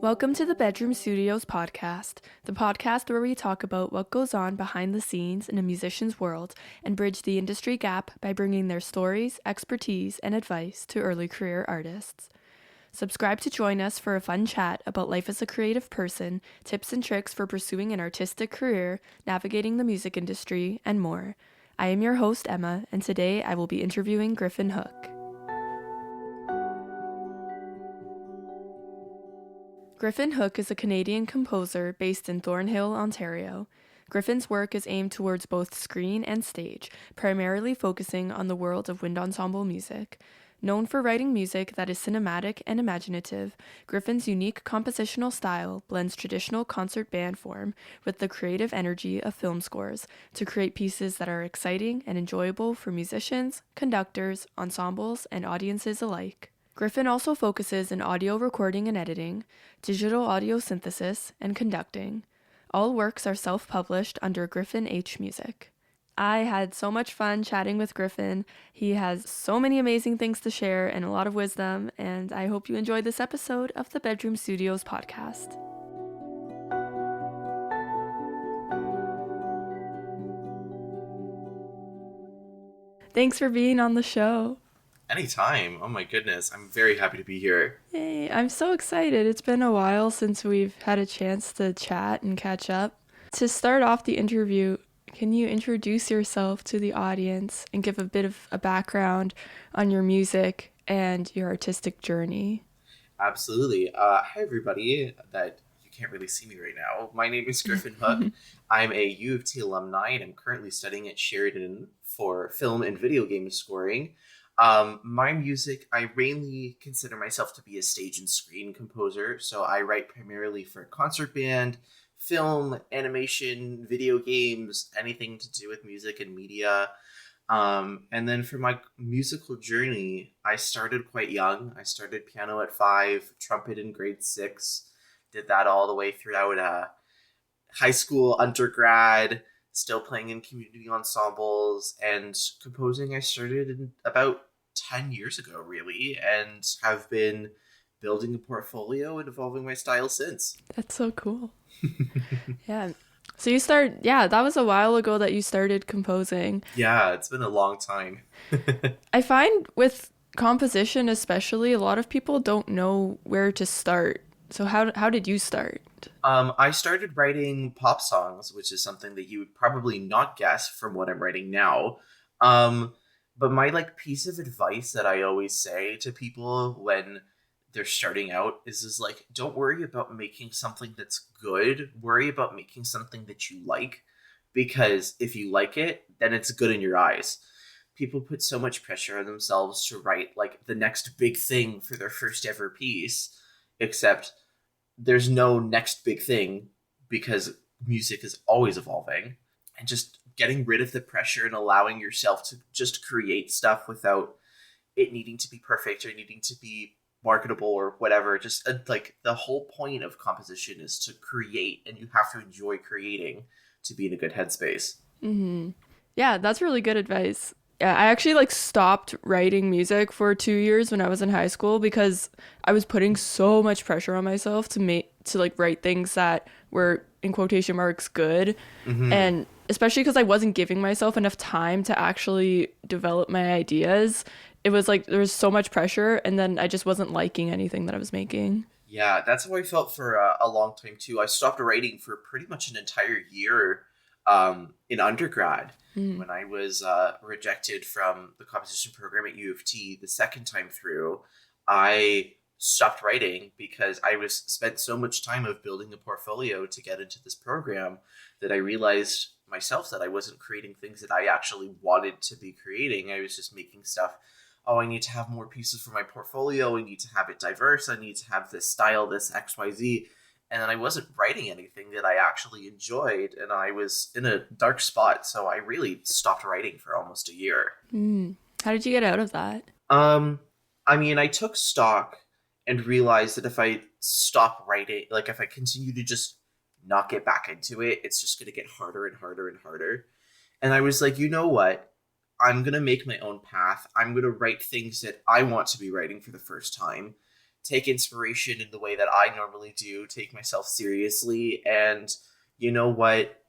Welcome to the Bedroom Studios podcast, the podcast where we talk about what goes on behind the scenes in a musician's world and bridge the industry gap by bringing their stories, expertise, and advice to early career artists. Subscribe to join us for a fun chat about life as a creative person, tips and tricks for pursuing an artistic career, navigating the music industry, and more. I am your host, Emma, and today I will be interviewing Griffin Hook. Griffin Hook is a Canadian composer based in Thornhill, Ontario. Griffin's work is aimed towards both screen and stage, primarily focusing on the world of wind ensemble music. Known for writing music that is cinematic and imaginative, Griffin's unique compositional style blends traditional concert band form with the creative energy of film scores to create pieces that are exciting and enjoyable for musicians, conductors, ensembles, and audiences alike. Griffin also focuses in audio recording and editing, digital audio synthesis, and conducting. All works are self-published under Griffin H Music. I had so much fun chatting with Griffin. He has so many amazing things to share and a lot of wisdom, and I hope you enjoy this episode of the Bedroom Studios podcast. Thanks for being on the show. Anytime. Oh my goodness. I'm very happy to be here. Yay, I'm so excited. It's been a while since we've had a chance to chat and catch up. To start off the interview, can you introduce yourself to the audience and give a bit of a background on your music and your artistic journey? Absolutely. Hi, everybody. That you can't really see me right now. My name is Griffin Hook. I'm a UofT alumni, and I'm currently studying at Sheridan for film and video game scoring. My music, I mainly consider myself to be a stage and screen composer. So I write primarily for concert band, film, animation, video games, anything to do with music and media. And then for my musical journey, I started quite young. I started piano at 5, trumpet in grade 6, did that all the way throughout high school, undergrad, still playing in community ensembles, and composing I started in about 10 years ago, really, and have been building a portfolio and evolving my style since. That's so cool. Yeah. So that was a while ago that you started composing. Yeah, it's been a long time. I find with composition especially, a lot of people don't know where to start. So how did you start? I started writing pop songs, which is something that you would probably not guess from what I'm writing now. But my piece of advice that I always say to people when they're starting out is don't worry about making something that's good. Worry about making something that you like, because if you like it, then it's good in your eyes. People put so much pressure on themselves to write the next big thing for their first ever piece, except there's no next big thing because music is always evolving. And just getting rid of the pressure and allowing yourself to just create stuff without it needing to be perfect or needing to be marketable or whatever. Just the whole point of composition is to create, and you have to enjoy creating to be in a good headspace. Mm-hmm. Yeah, that's really good advice. Yeah, I actually stopped writing music for 2 years when I was in high school because I was putting so much pressure on myself to write things that were in quotation marks good. Mm-hmm. And especially because I wasn't giving myself enough time to actually develop my ideas. It was there was so much pressure, and then I just wasn't liking anything that I was making. Yeah, that's how I felt for a long time too. I stopped writing for pretty much an entire year in undergrad. When I was rejected from the composition program at UofT the second time through, I stopped writing because I was spent so much time of building a portfolio to get into this program that I realized myself that I wasn't creating things that I actually wanted to be creating. I was just making stuff. Oh, I need to have more pieces for my portfolio. I need to have it diverse. I need to have this style, this XYZ. And then I wasn't writing anything that I actually enjoyed, and I was in a dark spot, so I really stopped writing for almost a year. How did you get out of that? I took stock and realized that if I stop writing, if I continue to just not get back into it, it's just going to get harder and harder and harder. And I was like, you know what? I'm going to make my own path. I'm going to write things that I want to be writing for the first time. take inspiration in the way that I normally do, take myself seriously, and you know what?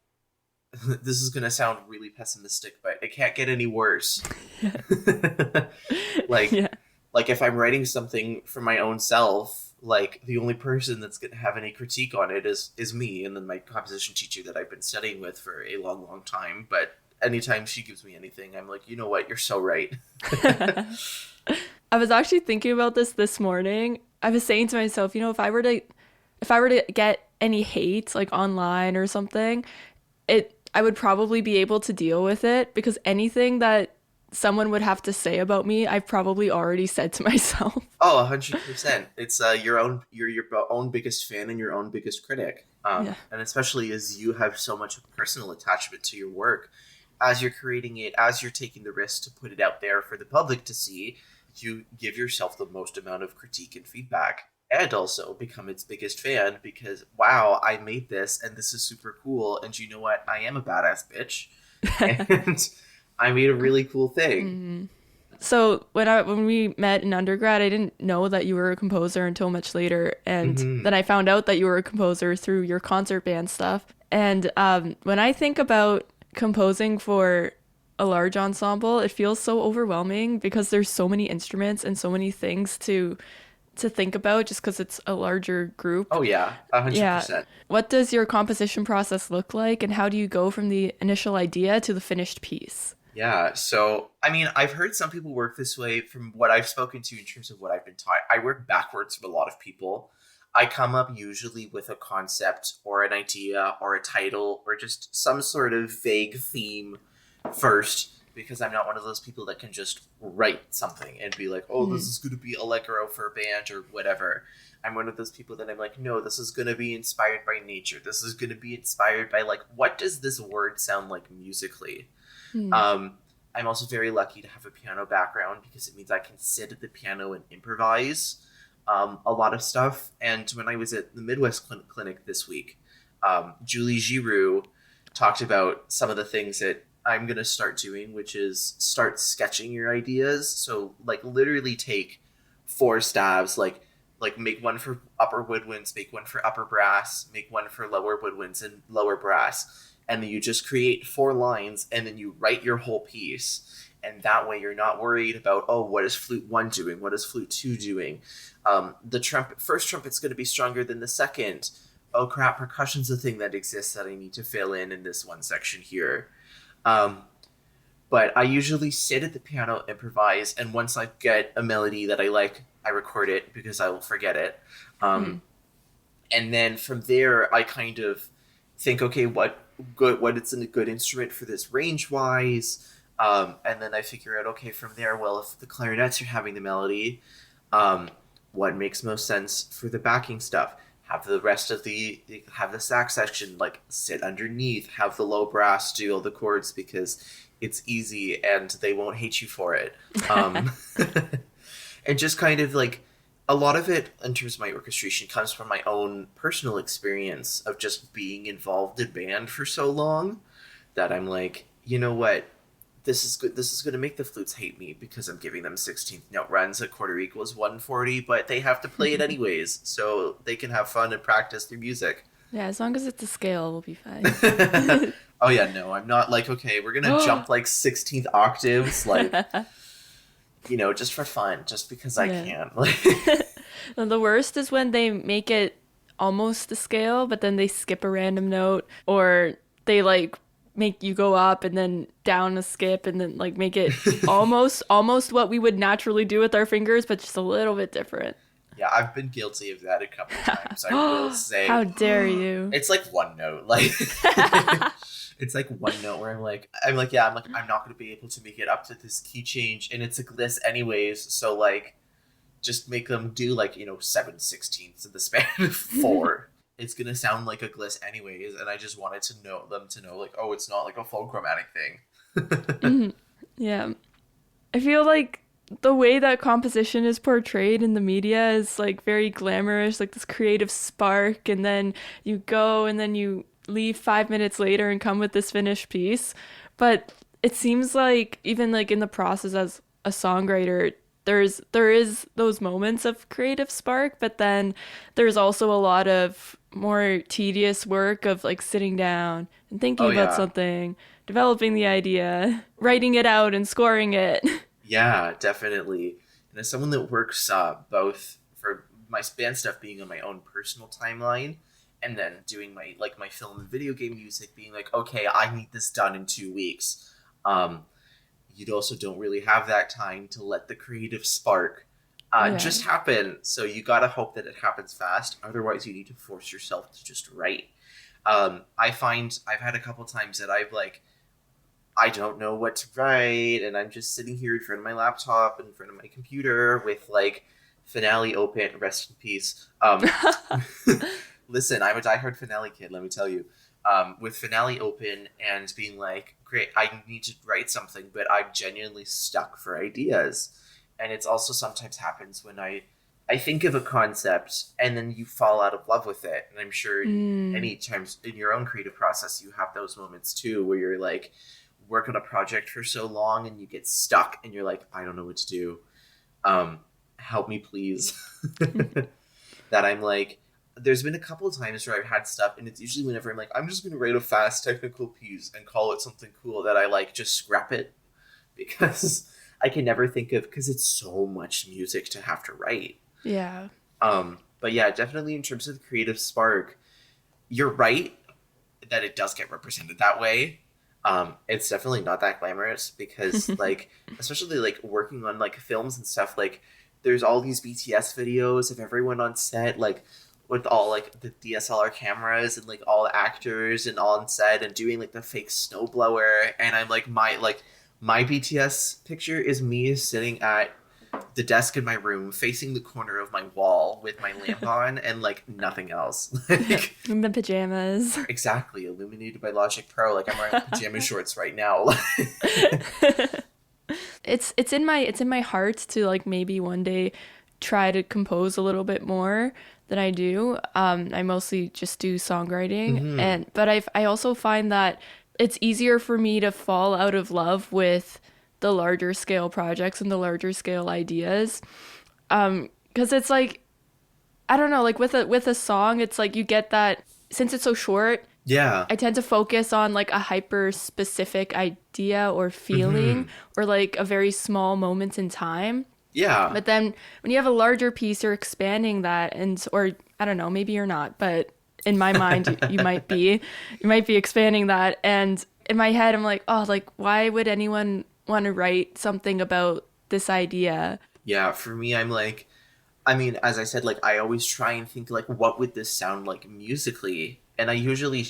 This is gonna sound really pessimistic, but it can't get any worse. like Yeah. like if I'm writing something for my own self, like the only person that's gonna have any critique on it is me, and then my composition teacher that I've been studying with for a long time. But anytime she gives me anything, I'm like, you know what, you're so right. I was actually thinking about this morning. I was saying to myself, if I were to get any hate like online or something, I would probably be able to deal with it because anything that someone would have to say about me, I've probably already said to myself. Oh, 100%. It's you're your own biggest fan and your own biggest critic. Yeah. And especially as you have so much personal attachment to your work, as you're creating it, as you're taking the risk to put it out there for the public to see, you give yourself the most amount of critique and feedback, and also become its biggest fan because, wow, I made this and this is super cool. And you know what? I am a badass bitch. And I made a really cool thing. So when we met in undergrad, I didn't know that you were a composer until much later, and then I found out that you were a composer through your concert band stuff. And when I think about composing for a large ensemble, it feels so overwhelming because there's so many instruments and so many things to think about just because it's a larger group. Oh yeah, 100%. Yeah. What does your composition process look like, and how do you go from the initial idea to the finished piece? Yeah, so I mean, I've heard some people work this way from what I've spoken to in terms of what I've been taught. I work backwards from a lot of people. I come up usually with a concept or an idea or a title or just some sort of vague theme first, because I'm not one of those people that can just write something and be like, oh, this is going to be Allegro for a band or whatever. I'm one of those people that I'm like, no, this is going to be inspired by nature. This is going to be inspired by, like, what does this word sound like musically? I'm also very lucky to have a piano background because it means I can sit at the piano and improvise a lot of stuff. And when I was at the Midwest Clinic this week, Julie Giroux talked about some of the things that I'm going to start doing, which is start sketching your ideas. So like literally take 4 stabs, like make one for upper woodwinds, make one for upper brass, make one for lower woodwinds and lower brass. And then you just create 4 lines and then you write your whole piece. And that way you're not worried about, oh, what is flute 1 doing? What is flute 2 doing? The first trumpet's going to be stronger than the second. Oh crap, percussion's a thing that exists that I need to fill in this one section here. But I usually sit at the piano, improvise, and once I get a melody that I like, I record it because I will forget it. And then from there, I kind of think, okay, what is a good instrument for this range-wise? And then I figure out, okay, from there, well, if the clarinets are having the melody, what makes most sense for the backing stuff? Have the rest of have the sax section, like, sit underneath, have the low brass do all the chords because it's easy and they won't hate you for it. And just kind of like, a lot of it in terms of my orchestration comes from my own personal experience of just being involved in band for so long that I'm like, you know what? This is good. This is going to make the flutes hate me because I'm giving them 16th note runs at quarter equals 140, but they have to play it anyways, so they can have fun and practice their music. Yeah, as long as it's a scale, we'll be fine. Oh yeah, no, I'm not like, okay, we're going to jump like 16th octaves, like, you know, just for fun, just because I can. The worst is when they make it almost a scale, but then they skip a random note, or they like make you go up and then down a skip and then like make it almost what we would naturally do with our fingers, but just a little bit different. Yeah, I've been guilty of that a couple of times. I will say. How dare you? It's like one note, like it's like one note where I'm like, I'm not going to be able to make it up to this key change, and it's a gliss anyways. So like, just make them do like, you know, 7/16 in the span of 4. It's gonna sound like a gliss anyways, and I just wanted them to know like, oh, it's not like a full chromatic thing. Yeah, I feel like the way that composition is portrayed in the media is like very glamorous, like this creative spark, and then you go and then you leave 5 minutes later and come with this finished piece. But it seems like even like in the process as a songwriter, there is those moments of creative spark, but then there's also a lot of more tedious work of like sitting down and thinking Oh about yeah. something, developing the idea, writing it out and scoring it. Yeah, definitely. And as someone that works both for my band stuff being on my own personal timeline, and then doing my film and video game music being like, okay, I need this done in 2 weeks. Um, you also don't really have that time to let the creative spark Yeah. just happen. So you gotta hope that it happens fast. Otherwise, you need to force yourself to just write. I find I've had a couple times that I don't know what to write, and I'm just sitting here in front of my laptop, in front of my computer, with like Finale open, rest in peace. Listen, I'm a diehard Finale kid. Let me tell you, with Finale open and being like, great, I need to write something, but I'm genuinely stuck for ideas, and it's also sometimes happens when I think of a concept and then you fall out of love with it, and I'm sure Mm, any times in your own creative process you have those moments too where you're like work on a project for so long and you get stuck and you're like, I don't know what to do. Um, Help me please. That I'm like, there's been a couple of times where I've had stuff and it's usually whenever I'm like, I'm just gonna write a fast technical piece and call it something cool that I like, just scrap it because I can never think of because it's so much music to have to write. yeah. But yeah, definitely in terms of the creative spark, you're right that it does get represented that way. It's definitely not that glamorous because, like, especially like working on like films and stuff. Like, there's all these BTS videos of everyone on set, like with all like the DSLR cameras and like all the actors and all on set and doing like the fake snowblower. And I'm like my BTS picture is me sitting at the desk in my room facing the corner of my wall with my lamp on and like nothing else. Like In the pajamas. exactly illuminated by Logic Pro. Like I'm wearing pajama shorts right now. It's in my heart to like maybe one day try to compose a little bit more than I do. I mostly just do songwriting, Hmm. and but I also find that it's easier for me to fall out of love with the larger scale projects and the larger scale ideas. Because it's like I don't know, like with a song, it's like you get that since it's so short, Yeah. I tend to focus on like a hyper specific idea or feeling Hmm. or like a very small moment in time. Yeah. But then when you have a larger piece, you're expanding that and or I don't know, maybe you're not, but in my mind you might be expanding that and in my head I'm like, "Oh, like why would anyone want to write something about this idea?" Yeah. For me, I'm like, I mean, as I said, like I always try and think like, what would this sound like musically? And I usually,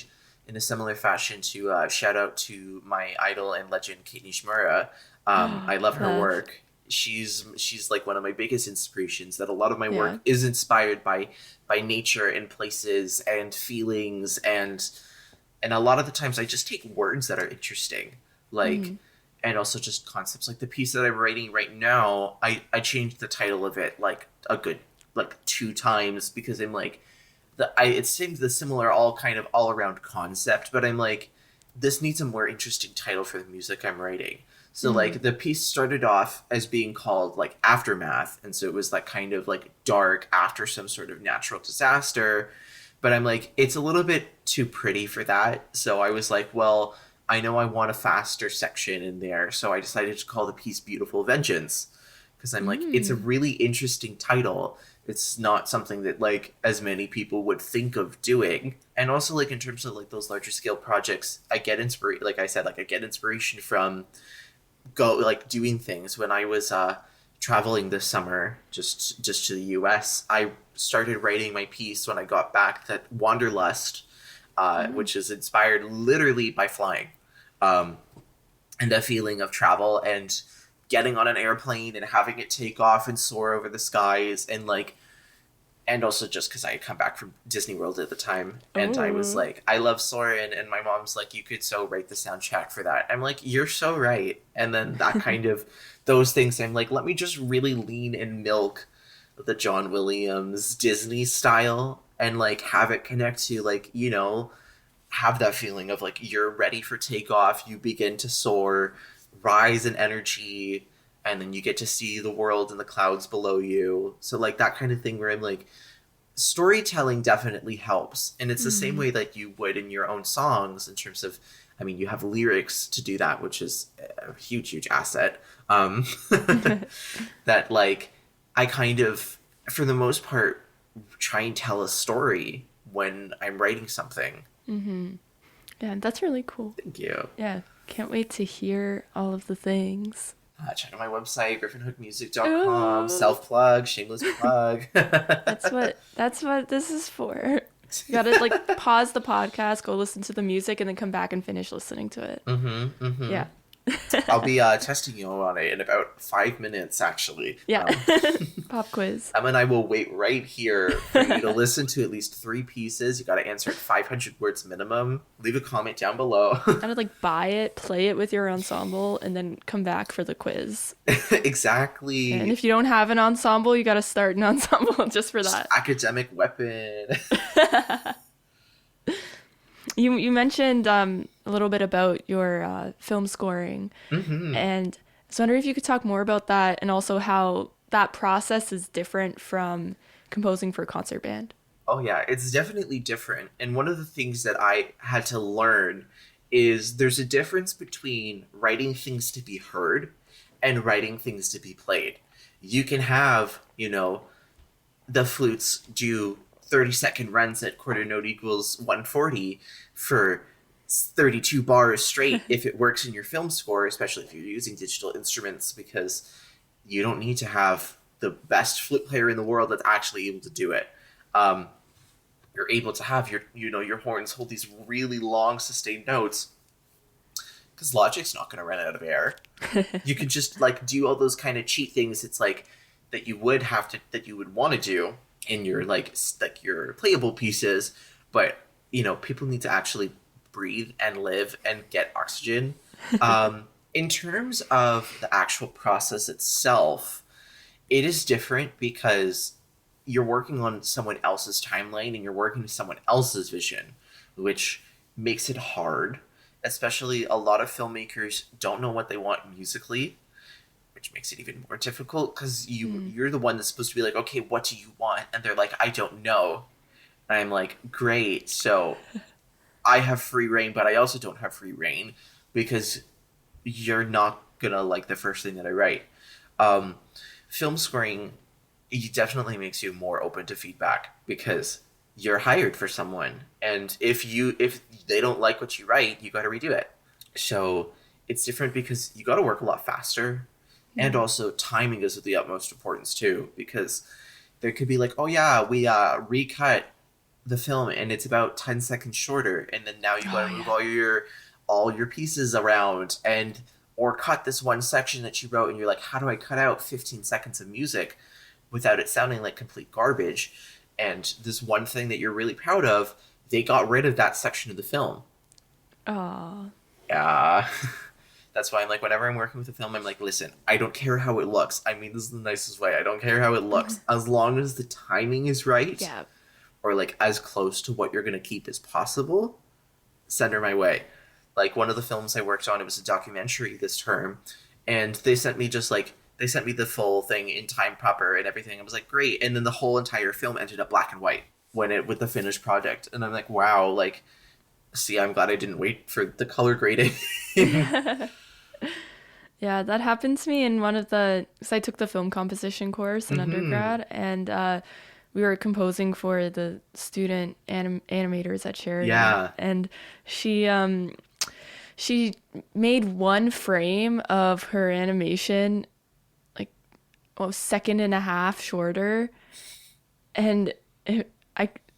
in a similar fashion, to shout out to my idol and legend, Kate Nishimura. I love her Love. work. She's like one of my biggest inspirations. That a lot of my Yeah. work is inspired by nature and places and feelings and a lot of the times I just take words that are interesting, like Mhm. and also just concepts like the piece that I'm writing right now. I changed the title of it like a good like two times because I'm like it seems the similar all kind of all around concept, but I'm like this needs a more interesting title for the music I'm writing. So Mhm. like the piece started off as being called like Aftermath, and so it was like kind of like dark after some sort of natural disaster, but I'm like, it's a little bit too pretty for that. So I was like, well, I know I want a faster section in there. So I decided to call the piece Beautiful Vengeance. Because I'm like, it's a Mm. really interesting title. It's not something that like as many people would think of doing. And also like in terms of like those larger scale projects, I get inspiration like I said, like I get inspiration from go like doing things when I was traveling this summer just to the US. I started writing my piece when I got back that Wanderlust, Oh. which is inspired literally by flying, um, and a feeling of travel and getting on an airplane and having it take off and soar over the skies and like and also just because I had come back from Disney World at the time, and I was Oh. like, I love Soren, and my mom's like, you could so write the soundtrack for that. I'm like, you're so right, and then that kind of those things. I'm like, let me just really lean and milk the John Williams Disney style, and like have it connect to like have that feeling of like you're ready for takeoff, you begin to soar, rise in energy, and then you get to see the world and the clouds below you. So like that kind of thing where I'm like, storytelling definitely helps. And it's the same way that you would in your own songs in terms of, I mean, you have lyrics to do that, which is a huge, huge asset. That like, I kind of, for the most part, try and tell a story when I'm writing something. Yeah, that's really cool. Thank you. Yeah, can't wait to hear all of the things. Check out my website, griffinhookmusic.com. Ooh. Self-plug, shameless plug. That's what this is for. You gotta like pause the podcast, go listen to the music, and then come back and finish listening to it. Yeah. I'll be testing you on it in about 5 minutes, actually. Yeah. Pop quiz. And I will wait right here for you to listen to at least 3 pieces. You got to answer 500 words minimum. Leave a comment down below. Gotta like buy it, play it with your ensemble, and then come back for the quiz. Exactly. And if you don't have an ensemble, you gotta start an ensemble just for that. Academic weapon. You mentioned a little bit about your film scoring, and I was wondering if you could talk more about that, and also how that process is different from composing for a concert band. Oh yeah, it's definitely different. And one of the things that I had to learn is there's a difference between writing things to be heard and writing things to be played. You can have, the flutes do 30-second runs at quarter note equals 140 for 32 bars straight if it works in your film score, especially if you're using digital instruments, because you don't need to have the best flute player in the world that's actually able to do it. You're able to have your horns hold these really long sustained notes because Logic's not going to run out of air. You can just like do all those kind of cheat things. It's like that you would want to do in your like your playable pieces, but people need to actually breathe and live and get oxygen. In terms of the actual process itself, it is different because you're working on someone else's timeline and you're working with someone else's vision, which makes it hard. Especially a lot of filmmakers don't know what they want musically, which makes it even more difficult because you're the one that's supposed to be like, okay, what do you want? And they're like, I don't know. And I'm like, great. So I have free reign, but I also don't have free reign because you're not gonna like the first thing that I write. Film scoring, it definitely makes you more open to feedback because you're hired for someone, and if they don't like what you write, you got to redo it. So it's different because you got to work a lot faster, and also timing is of the utmost importance too, because there could be like, oh yeah, we recut the film and it's about 10 seconds shorter, and then now you got to move all your pieces around, and or cut this one section that you wrote, and you're like, how do I cut out 15 seconds of music without it sounding like complete garbage? And this one thing that you're really proud of, they got rid of that section of the film. Aww. Yeah. That's why I'm like, whenever I'm working with a film, I'm like, listen, I don't care how it looks. I mean, this is the nicest way. I don't care how it looks. As long as the timing is right, or like as close to what you're going to keep as possible, send her my way. Like one of the films I worked on, it was a documentary this term, and they sent me the full thing in time proper and everything. I was like, great. And then the whole entire film ended up black and white with the finished project. And I'm like, wow, like, see, I'm glad I didn't wait for the color grading. Yeah, that happened to me in because I took the film composition course in undergrad, and we were composing for the student animators at Sheridan. Yeah. And she made one frame of her animation a second and a half shorter, and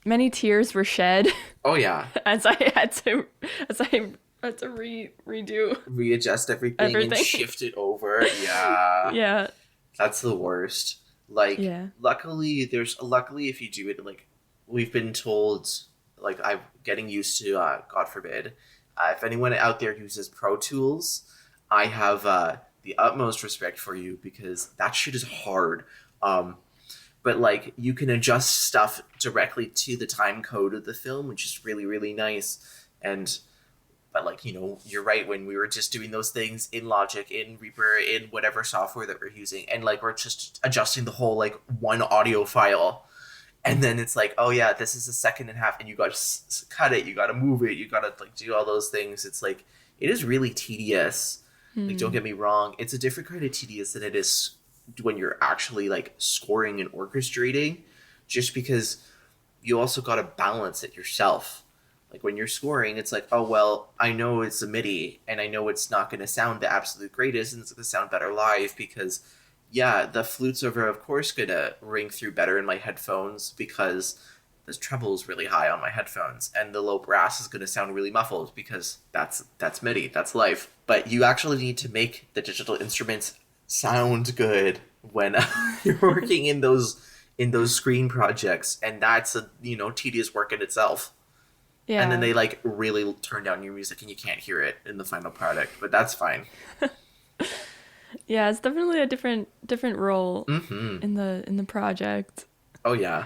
many tears were shed. Oh yeah. as I had to readjust everything and shift it over. Yeah. Yeah. That's the worst. Like, luckily if you do it, like, we've been told, like, I'm getting used to, God forbid, if anyone out there uses Pro Tools, I have the utmost respect for you because that shit is hard. But like, you can adjust stuff directly to the time code of the film, which is really, really nice. And But like, you're right, when we were just doing those things in Logic, in Reaper, in whatever software that we're using, and like we're just adjusting the whole like one audio file, and then it's like, oh yeah, this is a second and a half, and you got to cut it, you got to move it, you got to like do all those things. It's like, it is really tedious. Like, don't get me wrong, it's a different kind of tedious than it is when you're actually like scoring and orchestrating, just because you also got to balance it yourself. Like when you're scoring, it's like, oh, well, I know it's a MIDI and I know it's not going to sound the absolute greatest, and it's going to sound better live because, yeah, the flutes are, of course, going to ring through better in my headphones because the treble is really high on my headphones, and the low brass is going to sound really muffled because that's MIDI, that's live. But you actually need to make the digital instruments sound good when you're working in those screen projects, and that's a tedious work in itself. Yeah. And then they like really turn down your music and you can't hear it in the final product, but that's fine. Yeah, it's definitely a different role in the project. Oh yeah.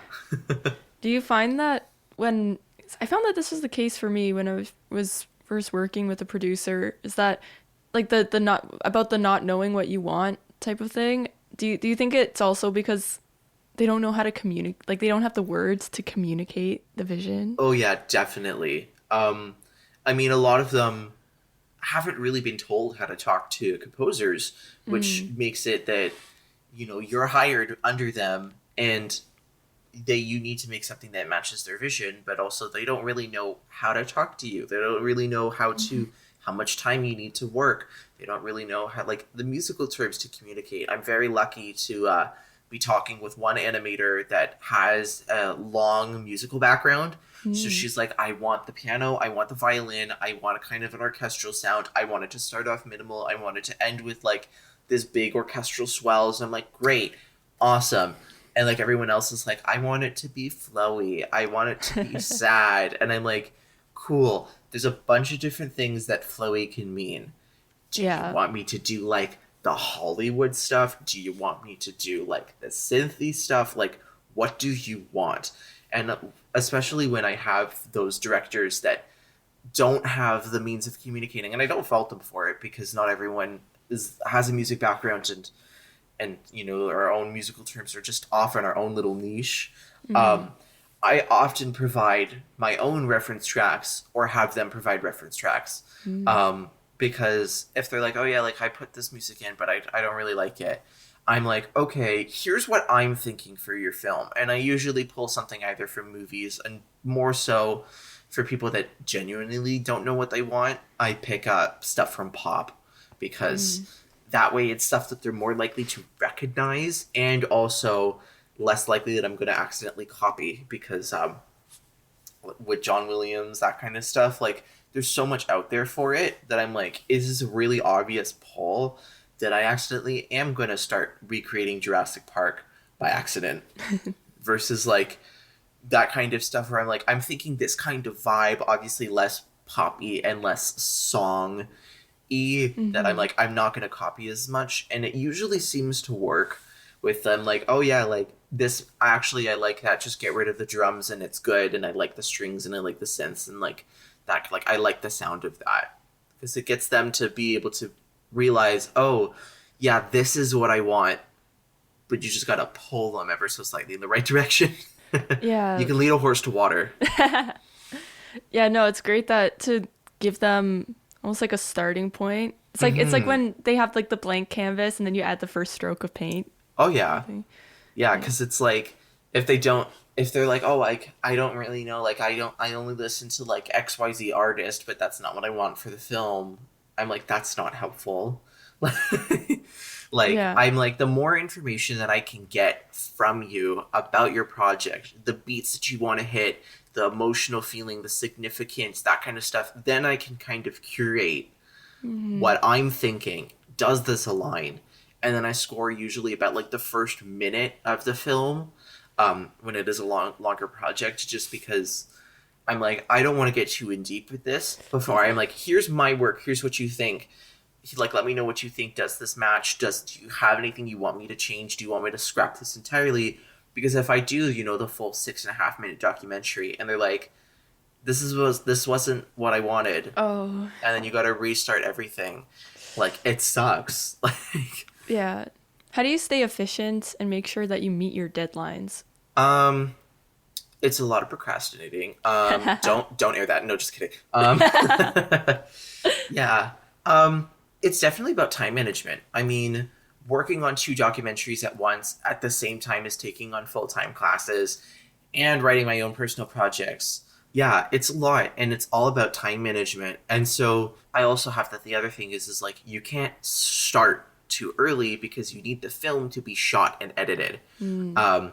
Do you find that when I found that this was the case for me when I was first working with a producer, is that like the not knowing what you want type of thing? Do you think it's also because they don't know how to communicate, like they don't have the words to communicate the vision? Oh yeah, definitely. I mean, a lot of them haven't really been told how to talk to composers, which makes it that you're hired under them, and you need to make something that matches their vision, but also they don't really know how to talk to you. They don't really know how much time you need to work. They don't really know how, like, the musical terms to communicate. I'm very lucky to be talking with one animator that has a long musical background. So she's like, I want the piano, I want the violin, I want a kind of an orchestral sound. I want it to start off minimal. I want it to end with like this big orchestral swells. And I'm like, great, awesome. And like everyone else is like, I want it to be flowy. I want it to be sad. And I'm like, cool. There's a bunch of different things that flowy can mean. Do you want me to do like the Hollywood stuff? Do you want me to do like the synthy stuff? Like, what do you want? And especially when I have those directors that don't have the means of communicating, and I don't fault them for it because not everyone has a music background, and our own musical terms are just off in our own little niche. I often provide my own reference tracks or have them provide reference tracks. Because if they're like, oh yeah, like I put this music in, but I don't really like it, I'm like, okay, here's what I'm thinking for your film. And I usually pull something either from movies, and more so for people that genuinely don't know what they want, I pick up stuff from pop, because that way it's stuff that they're more likely to recognize, and also less likely that I'm going to accidentally copy, because with John Williams, that kind of stuff, like there's so much out there for it that I'm like, is this a really obvious pull that I accidentally am going to start recreating Jurassic Park by accident? Versus like that kind of stuff where I'm like, I'm thinking this kind of vibe, obviously less poppy and less song-y, that I'm like, I'm not going to copy as much. And it usually seems to work with them. Like, oh yeah, like this, actually I like that, just get rid of the drums and it's good, and I like the strings and I like the synths and like that, like I like the sound of that, because it gets them to be able to realize, oh yeah, this is what I want, but you just gotta pull them ever so slightly in the right direction. Yeah. You can lead a horse to water. Yeah, no, it's great that to give them almost like a starting point. It's like it's like when they have like the blank canvas and then you add the first stroke of paint. Oh yeah. Yeah, because it's like, if they're like, oh, like I don't really know, like I only listen to like XYZ artist, but that's not what I want for the film, I'm like, that's not helpful. Like, I'm like, the more information that I can get from you about your project, the beats that you want to hit, the emotional feeling, the significance, that kind of stuff, then I can kind of curate what I'm thinking. Does this align? And then I score usually about like the first minute of the film, when it is a longer project, just because I'm like, I don't want to get too in deep with this before I'm like, here's my work, here's what you think. Like, let me know what you think. Does this match? Do you have anything you want me to change? Do you want me to scrap this entirely? Because if I do, the full 6.5 minute documentary, and they're like, this wasn't what I wanted, Oh, and then you got to restart everything. Like it sucks. Like yeah. How do you stay efficient and make sure that you meet your deadlines? um it's a lot of procrastinating. Don't air that. No, just kidding. Yeah. It's definitely about time management. I mean, working on two documentaries at once at the same time as taking on full-time classes and writing my own personal projects. Yeah, it's a lot and it's all about time management. And so I also have that the other thing is like you can't start too early because you need the film to be shot and edited. Mm. Um,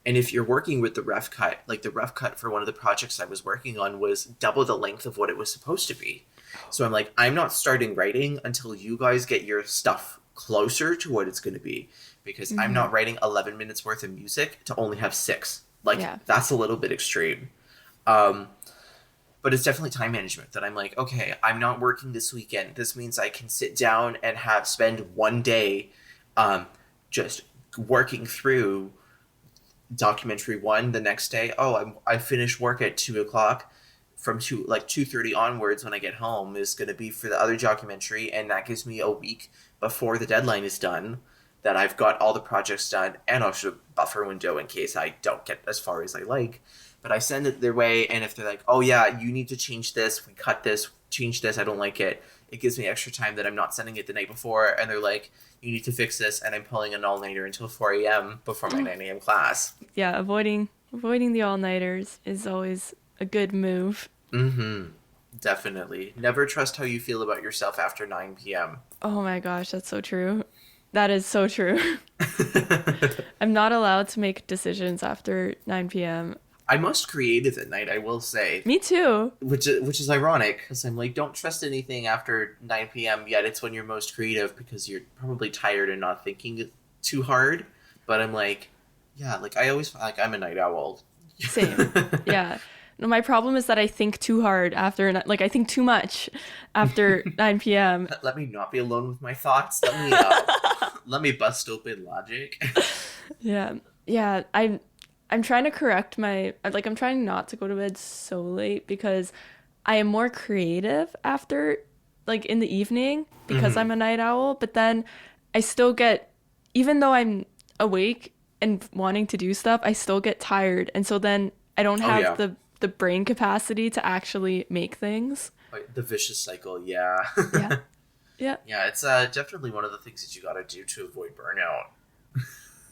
and if you're working with the rough cut, like the rough cut for one of the projects I was working on was double the length of what it was supposed to be. So I'm like, I'm not starting writing until you guys get your stuff closer to what it's going to be because I'm Mm-hmm. not writing 11 minutes worth of music to only have six. Like, Yeah. that's a little bit extreme. Um, but it's definitely time management that I'm like, okay, I'm not working this weekend. This means I can sit down and have spend one day um, just working through documentary one. The next day, I finished work at 2 o'clock. From 2:30 onwards when I get home is going to be for the other documentary, and that gives me a week before the deadline is done that I've got all the projects done and also a buffer window in case I don't get as far as I like. But I send it their way, and if they're like, oh yeah, you need to change this, we cut this, change this, I don't like it, it gives me extra time that I'm not sending it the night before, and they're like, you need to fix this, and I'm pulling an all-nighter until 4 a.m. before my 9 a.m. class. Yeah, avoiding the all-nighters is always a good move. Mm-hmm. Definitely. Never trust how you feel about yourself after 9 p.m. Oh my gosh, that's so true. That is so true. I'm not allowed to make decisions after 9 p.m. I'm most creative at night, I will say. Me too. Which is ironic, because I'm like, don't trust anything after 9 p.m., yet it's when you're most creative because you're probably tired and not thinking too hard. But I'm like, yeah, like I always, like I'm a night owl. Same. Yeah. No, my problem is that I think too hard after, like, I think too much after 9 p.m. Let me not be alone with my thoughts. Let me bust open logic. Yeah. Yeah. I'm trying to correct I'm trying not to go to bed so late because I am more creative after, like, in the evening because Mhm. I'm a night owl. But then I still get, even though I'm awake and wanting to do stuff, I still get tired. And so then I don't Oh have yeah. the brain capacity to actually make things. The vicious cycle, yeah. Yeah. Yeah. Yeah, it's definitely one of the things that you got to do to avoid burnout.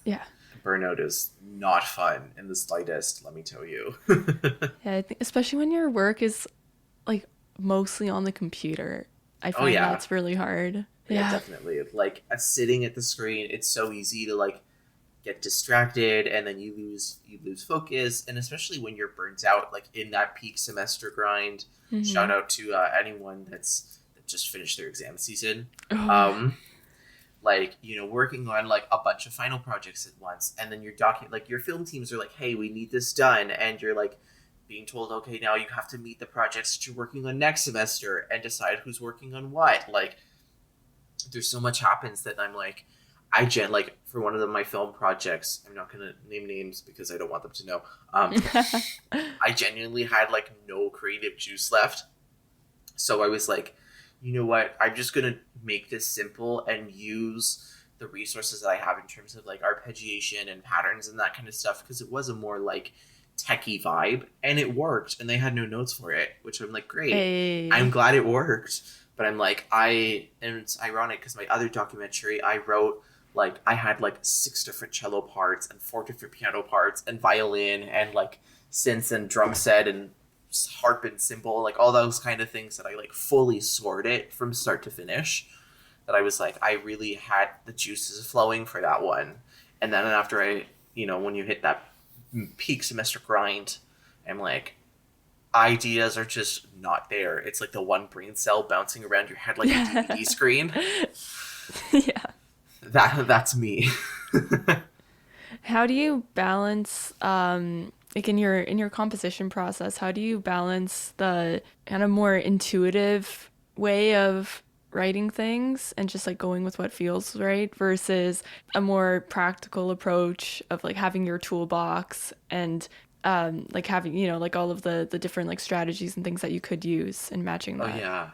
Yeah. Burnout is not fun in the slightest, let me tell you. Yeah. I think, especially when your work is like mostly on the computer, I Oh find yeah, that's really hard. yeah, Yeah. definitely. Like sitting at the screen, it's so easy to like get distracted, and then you lose focus, and especially when you're burnt out, like in that peak semester grind. Hmm. Shout out to anyone that just finished their exam season. Oh, Um, like working on like a bunch of final projects at once, and then your film teams are like, hey, we need this done, and you're like being told, okay, now you have to meet the projects that you're working on next semester and decide who's working on what. Like there's so much happens that I'm like, like for one of my film projects, I'm not gonna name names because I don't want them to know. I genuinely had like no creative juice left, so I was like, you know what? I'm just gonna make this simple and use the resources that I have in terms of like arpeggiation and patterns and that kind of stuff, because it was a more like techie vibe, and it worked, and they had no notes for it, which I'm like, great. I'm hey. glad it worked. But I'm like, and it's ironic because my other documentary, I wrote like I had like six different cello parts and four different piano parts and violin and like synths and drum set and harp and cymbal, like all those kind of things that I like fully scored it from start to finish. That I was like, I really had the juices flowing for that one. And then after when you hit that peak semester grind, I'm like, ideas are just not there. It's like the one brain cell bouncing around your head like a DVD screen. Yeah. That's me. How do you balance like in your composition process, how do you balance the kind of more intuitive way of writing things and just like going with what feels right versus a more practical approach of like having your toolbox and like having, you know, like all of the different like strategies and things that you could use in matching Oh that. yeah.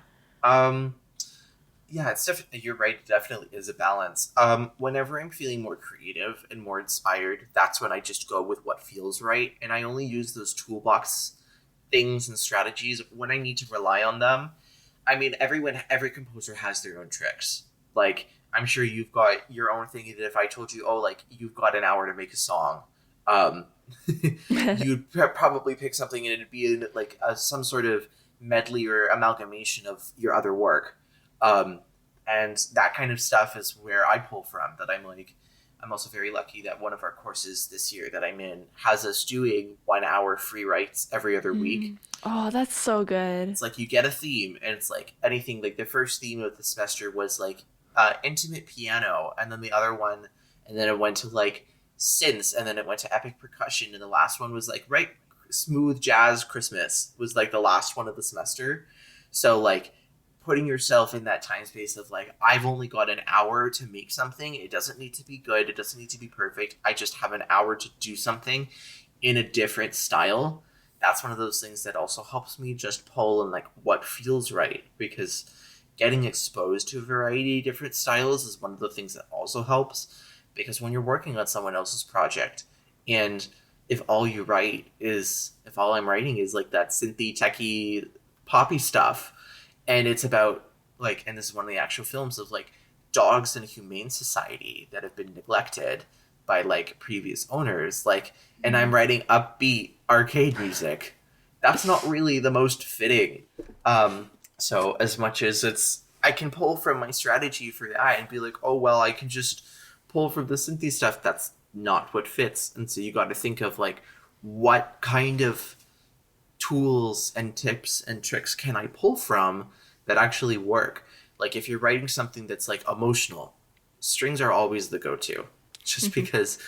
Yeah, it's definitely, you're right, it definitely is a balance. Whenever I'm feeling more creative and more inspired, that's when I just go with what feels right, and I only use those toolbox things and strategies when I need to rely on them. I mean, every composer has their own tricks. Like, I'm sure you've got your own thing that if I told you, oh, like, you've got an hour to make a song, um, you'd probably pick something and it'd be in, like, some sort of medley or amalgamation of your other work. Um, and that kind of stuff is where I pull from. That I'm like, I'm also very lucky that one of our courses this year that I'm in has us doing 1 hour free writes every other week. Oh, that's so good. It's like you get a theme, and it's like anything. Like the first theme of the semester was like intimate piano, and then the other one, and then it went to like synths, and then it went to epic percussion, and the last one was like right smooth jazz Christmas was like the last one of the semester. So like putting yourself in that time space of like, I've only got an hour to make something. It doesn't need to be good. It doesn't need to be perfect. I just have an hour to do something in a different style. That's one of those things that also helps me just pull and like what feels right, because getting exposed to a variety of different styles is one of the things that also helps, because when you're working on someone else's project, and if all I'm writing is like that synthy techie poppy stuff, and it's about like, and this is one of the actual films of like dogs in a humane society that have been neglected by like previous owners, like, and I'm writing upbeat arcade music, that's not really the most fitting. So as much as I can pull from my strategy for that and be like, oh well, I can just pull from the synthy stuff, that's not what fits. And so you got to think of like, what kind of tools and tips and tricks can I pull from that actually work? Like if you're writing something that's like emotional, strings are always the go-to, just because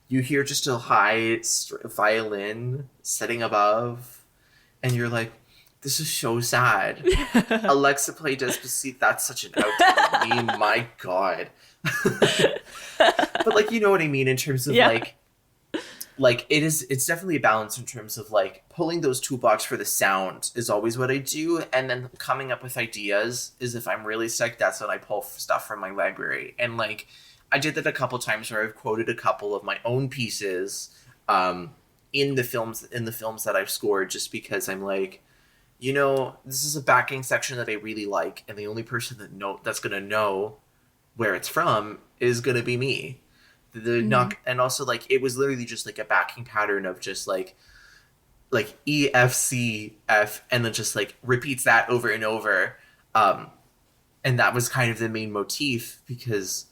you hear just a high violin setting above and you're like, this is so sad. Alexa, play Despacito. That's such an outdated meme, my god. But like, you know what I mean in terms of like it's definitely a balance in terms of like pulling those toolbox for the sound is always what I do, and then coming up with ideas is if I'm really stuck, that's when I pull stuff from my library. And like I did that a couple times where I've quoted a couple of my own pieces in the films that I've scored, just because I'm like, you know, this is a backing section that I really like, and the only person that's gonna know where it's from is gonna be me. The knock, and also like it was literally just like a backing pattern of just like E F C F, and then just like repeats that over and over, and that was kind of the main motif, because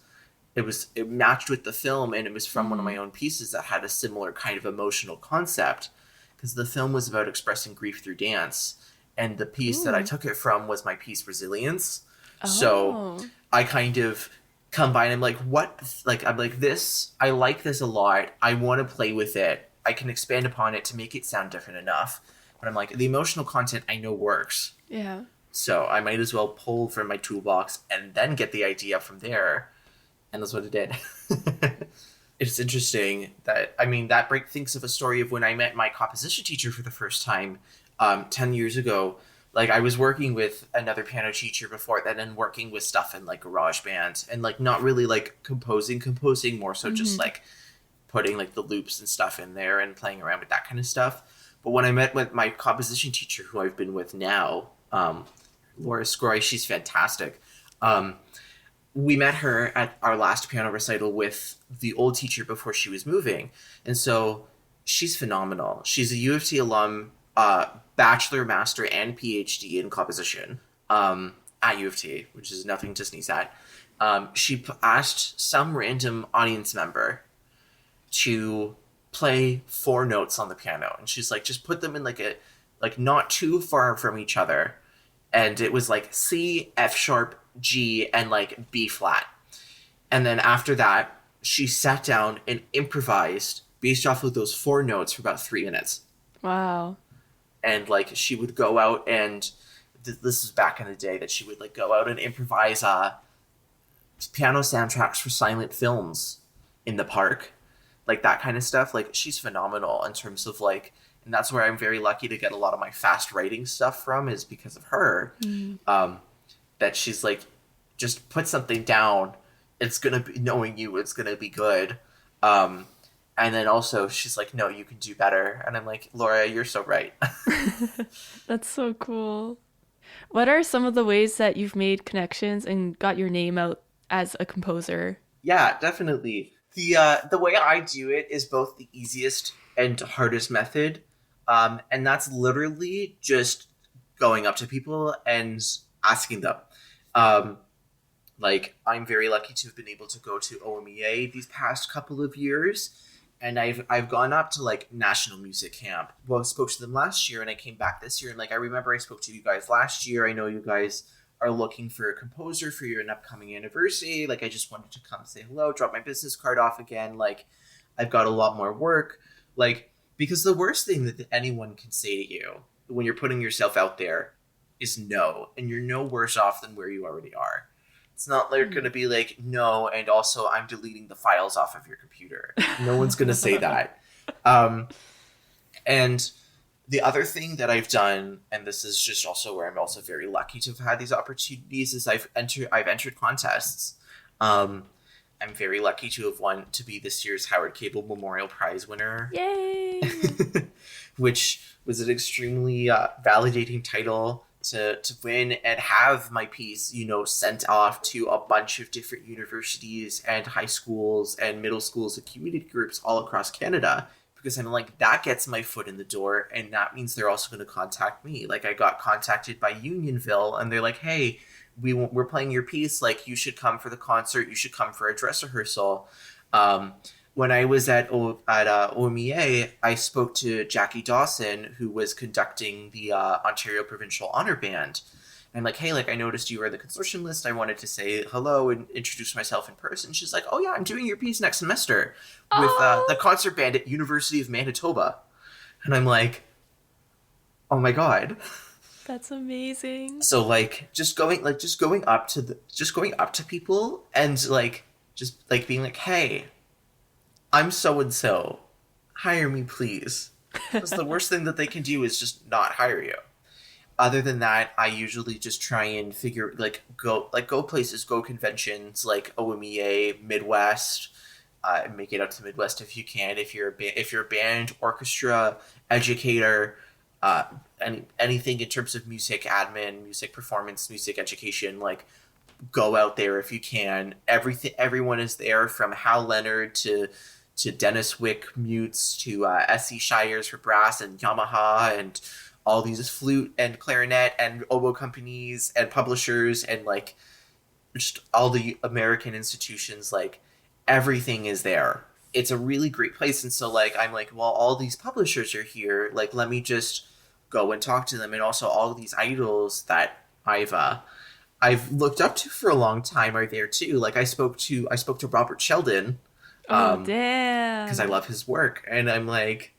it matched with the film, and it was from one of my own pieces that had a similar kind of emotional concept, because the film was about expressing grief through dance, and the piece that I took it from was my piece Resilience. So I kind of combine, I'm like, I'm like, this, I like this a lot, I want to play with it, I can expand upon it to make it sound different enough, but I'm like, the emotional content I know works, so I might as well pull from my toolbox and then get the idea from there. And that's what it did. It's interesting that, I mean, that break thinks of a story of when I met my composition teacher for the first time 10 years ago. Like I was working with another piano teacher before that, and working with stuff in like GarageBand, and like not really like composing more so just like putting like the loops and stuff in there and playing around with that kind of stuff. But when I met with my composition teacher, who I've been with now, Laura Scory, she's fantastic. We met her at our last piano recital with the old teacher before she was moving, and so she's phenomenal. She's a UofT alum, bachelor, master, and PhD in composition at UofT, which is nothing to sneeze at. She asked some random audience member to play 4 notes on the piano, and she's like, just put them in like not too far from each other, and it was like C, F sharp, G, and like B flat. And then after that, she sat down and improvised based off of those 4 notes for about 3 minutes. Wow. And like she would go out and this is back in the day that she would like go out and improvise piano soundtracks for silent films in the park, like that kind of stuff. Like she's phenomenal in terms of like And that's where I'm very lucky to get a lot of my fast writing stuff from, is because of her. That she's like, just put something down. It's going to be, knowing you, it's going to be good. And then also she's like, no, you can do better. And I'm like, Laura, you're so right. That's so cool. What are some of the ways that you've made connections and got your name out as a composer? Yeah, definitely. The way I do it is both the easiest and hardest method. And that's literally just going up to people and asking them. Um, like, I'm very lucky to have been able to go to OMEA these past couple of years, and I've gone up to like National Music Camp. Well, I spoke to them last year, and I came back this year, and like I remember I spoke to you guys last year. I know you guys are looking for a composer for your upcoming anniversary. Like, I just wanted to come say hello, drop my business card off again. Like, I've got a lot more work. Like, because the worst thing that anyone can say to you when you're putting yourself out there is no, and you're no worse off than where you already are. It's not like going to be like, no, and also I'm deleting the files off of your computer. No one's going to say that. And the other thing that I've done, and this is just also where I'm also very lucky to have had these opportunities, is I've entered contests. I'm very lucky to have won to be this year's Howard Cable Memorial Prize winner. Yay! Which was an extremely validating title to win and have my piece, sent off to a bunch of different universities and high schools and middle schools and community groups all across Canada, because I'm like, that gets my foot in the door, and that means they're also going to contact me. Like, I got contacted by Unionville, and they're like, hey, we're playing your piece, like, you should come for the concert, you should come for a dress rehearsal. When I was at OMEA, I spoke to Jackie Dawson, who was conducting the Ontario Provincial Honor Band. And I'm like, hey, like, I noticed you were in the consortium list. I wanted to say hello and introduce myself in person. She's like, oh, yeah, I'm doing your piece next semester with the concert band at University of Manitoba. And I'm like, oh, my God. That's amazing. So, like, just going up to people and, like, just, like, being like, hey, I'm so-and-so. Hire me, please. Because the worst thing that they can do is just not hire you. Other than that, I usually just try and go places, go conventions like OMEA, Midwest. Make it out to Midwest if you can. If you're a band, orchestra, educator, anything in terms of music admin, music performance, music education, like, go out there if you can. Everyone is there, from Hal Leonard to Dennis Wick mutes to S.E. Shires for brass and Yamaha and all these flute and clarinet and oboe companies and publishers and, like, just all the American institutions. Like, everything is there. It's a really great place. And so, like, I'm like, well, all these publishers are here. Like, let me just go and talk to them. And also all these idols that I've looked up to for a long time are there too. Like, I spoke to Robert Sheldon. Damn. Because I love his work, and I'm like,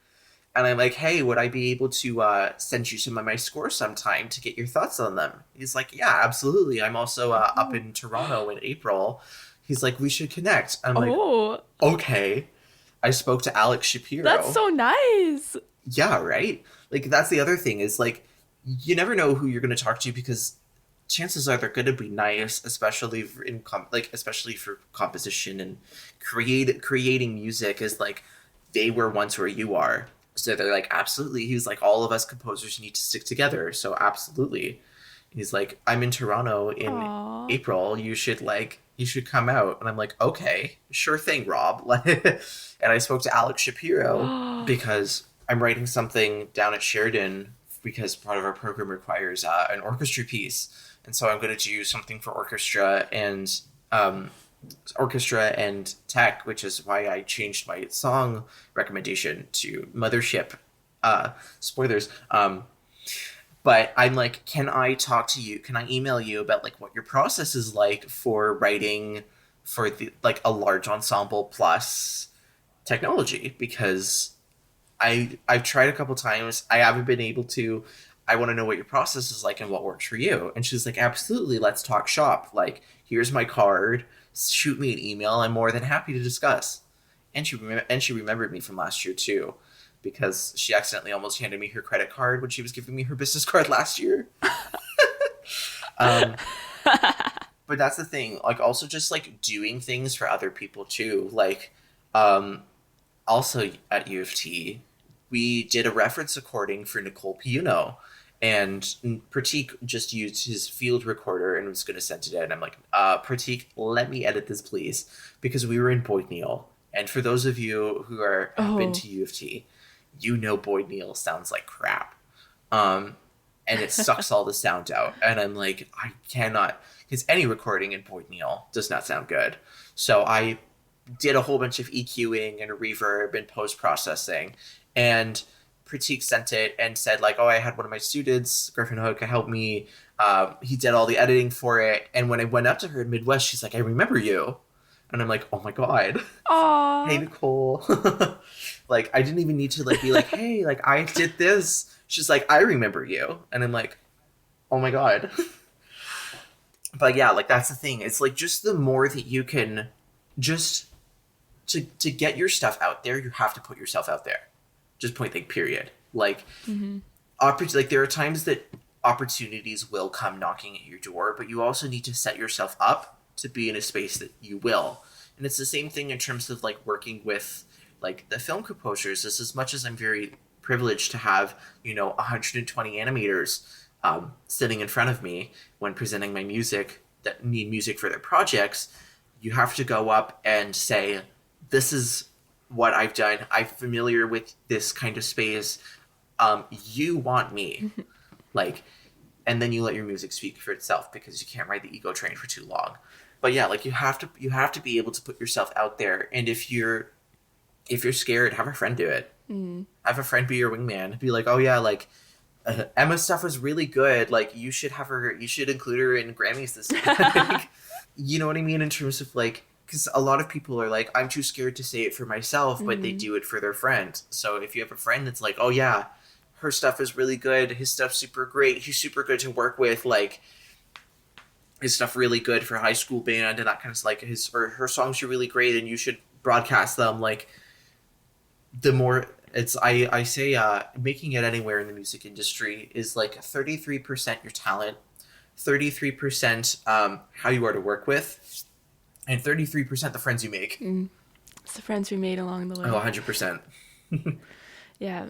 hey, would I be able to send you some of my scores sometime to get your thoughts on them? He's like, yeah, absolutely. I'm also up in Toronto in April. He's like, we should connect. I'm like, okay. I spoke to Alex Shapiro. That's so nice. Yeah, right? Like, that's the other thing is, like, you never know who you're going to talk to, because chances are they're going to be nice, especially especially for composition and creating music, is like, they were once where you are. So they're like, absolutely. He was like, all of us composers need to stick together. So absolutely. He's like, I'm in Toronto in April. You should come out. And I'm like, okay, sure thing, Rob. And I spoke to Alex Shapiro because I'm writing something down at Sheridan, because part of our program requires an orchestra piece. And so I'm going to do something for orchestra and tech, which is why I changed my song recommendation to Mothership. Spoilers. But I'm like, can I talk to you? Can I email you about, like, what your process is like for writing for a large ensemble plus technology? Because I've tried a couple times. I haven't been able to. I want to know what your process is like and what works for you. And she's like, absolutely, let's talk shop. Like, here's my card. Shoot me an email. I'm more than happy to discuss. And she remembered me from last year too. because she accidentally almost handed me her credit card when she was giving me her business card last year. um, but that's the thing. Like, also just like doing things for other people too. Like, also at U of T, we did a reference recording for Nicole Piuno, and Pratik just used his field recorder and was going to send it in. I'm like, Pratik, let me edit this, please, because we were in Boyd Neal. And for those of you who have been to U of T, you know Boyd Neal sounds like crap. And it sucks all the sound out. And I'm like, I cannot, because any recording in Boyd Neal does not sound good. So I did a whole bunch of EQing and reverb and post-processing, and Pratik sent it and said like, oh, I had one of my students, Griffin Hook, help me. He did all the editing for it. And when I went up to her in Midwest, she's like, I remember you. And I'm like, oh my God. Aww. Hey, Nicole. Like, I didn't even need to like be like, hey, like I did this. She's like, I remember you. And I'm like, oh my God. But yeah, like that's the thing. It's like just the more that you can just to get your stuff out there, you have to put yourself out there. Just point blank, period. Like, like there are times that opportunities will come knocking at your door, but you also need to set yourself up to be in a space that you will. And it's the same thing in terms of like working with like the film composers. As much as I'm very privileged to have, 120 animators sitting in front of me when presenting my music that need music for their projects, you have to go up and say, this is what I've done. I'm familiar with this kind of space. You want me. Like, and then you let your music speak for itself, because you can't ride the ego train for too long. But yeah, like you have to be able to put yourself out there. And if you're scared, have a friend do it. Have a friend be your wingman. Be like, oh yeah, like Emma's stuff was really good. Like you should include her in Grammys this year. You know what I mean? In terms of like, because a lot of people are like, I'm too scared to say it for myself, but they do it for their friend. So if you have a friend that's like, oh yeah, her stuff is really good, his stuff's super great, he's super good to work with, like his stuff really good for high school band and that kind of stuff, like his or her songs are really great and you should broadcast them. Like the more it's I say making it anywhere in the music industry is like 33% your talent, 33% how you are to work with, and 33% the friends you make. It's the friends we made along the way. Oh, 100%. Yeah.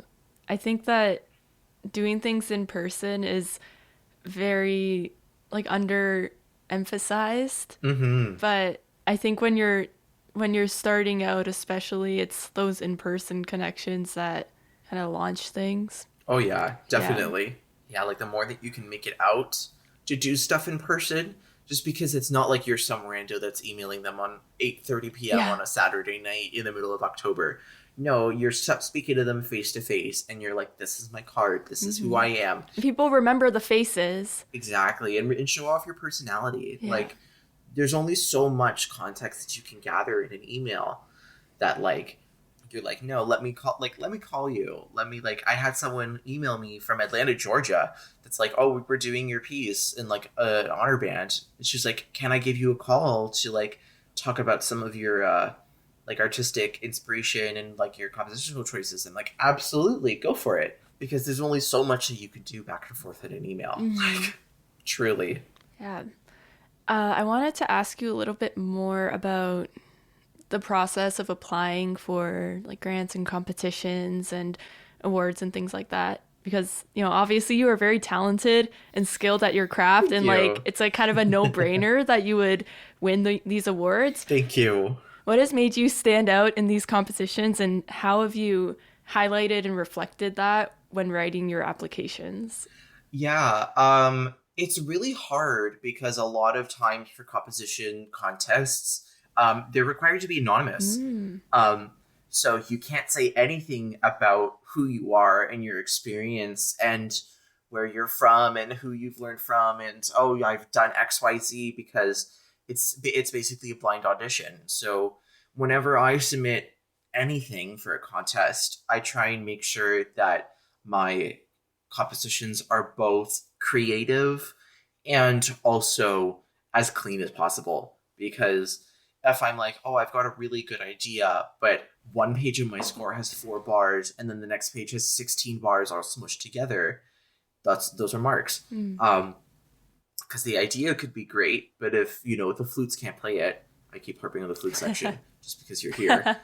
I think that doing things in person is very like underemphasized. But I think when you're starting out, especially, it's those in-person connections that kind of launch things. Oh yeah, definitely. Yeah, like the more that you can make it out to do stuff in person, just because it's not like you're some rando that's emailing them on 8:30 p.m. on a Saturday night in the middle of October. No, you're speaking to them face to face, and you're like, this is my card. This is who I am. People remember the faces. Exactly, and show off your personality. Yeah. Like, there's only so much context that you can gather in an email that, like, you're like, no, let me call you. I had someone email me from Atlanta, Georgia, that's like, oh, we're doing your piece in, like, an honor band. And she's like, can I give you a call to, like, talk about some of your, like, artistic inspiration and, like, your compositional choices? And, like, absolutely, go for it. Because there's only so much that you can do back and forth in an email. Like, truly. Yeah. I wanted to ask you a little bit more about the process of applying for like grants and competitions and awards and things like that, because obviously you are very talented and skilled at your craft. Thank and you. Like it's like kind of a no-brainer that you would win these awards. Thank you. What has made you stand out in these competitions, and how have you highlighted and reflected that when writing your applications? Yeah, it's really hard because a lot of times for composition contests, they're required to be anonymous. So you can't say anything about who you are and your experience and where you're from and who you've learned from and, oh, I've done XYZ, because it's basically a blind audition. So whenever I submit anything for a contest, I try and make sure that my compositions are both creative and also as clean as possible. Because if I'm like, oh, I've got a really good idea, but one page of my score has 4 bars, and then the next page has 16 bars all smushed together, those are marks. Because the idea could be great, but if the flutes can't play it, I keep harping on the flute section just because you're here.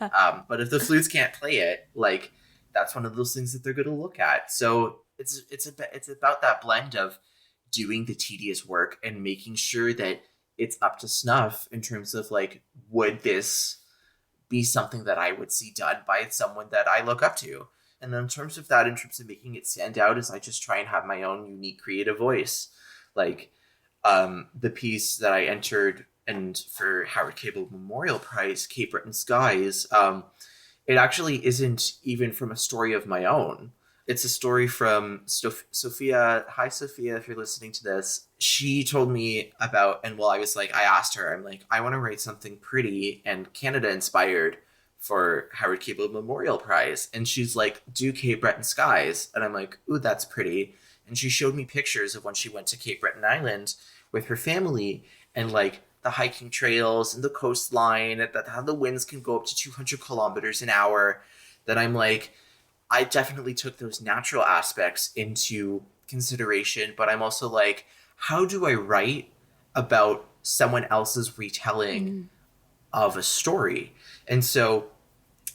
But if the flutes can't play it, like, that's one of those things that they're going to look at. So it's about that blend of doing the tedious work and making sure that it's up to snuff in terms of like, would this be something that I would see done by someone that I look up to? And then in terms of making it stand out, is I just try and have my own unique creative voice. Like, the piece that I entered and for Howard Cable Memorial Prize, Cape Breton Skies, it actually isn't even from a story of my own. It's a story from Sophia. Hi, Sophia, if you're listening to this. She told me about, and well, I asked her, I'm like, I want to write something pretty and Canada inspired for Howard Cable Memorial Prize. And she's like, do Cape Breton Skies. And I'm like, ooh, that's pretty. And she showed me pictures of when she went to Cape Breton Island with her family, and like the hiking trails and the coastline, that how the winds can go up to 200 kilometers an hour. That I'm like, I definitely took those natural aspects into consideration, but I'm also like, how do I write about someone else's retelling of a story? And so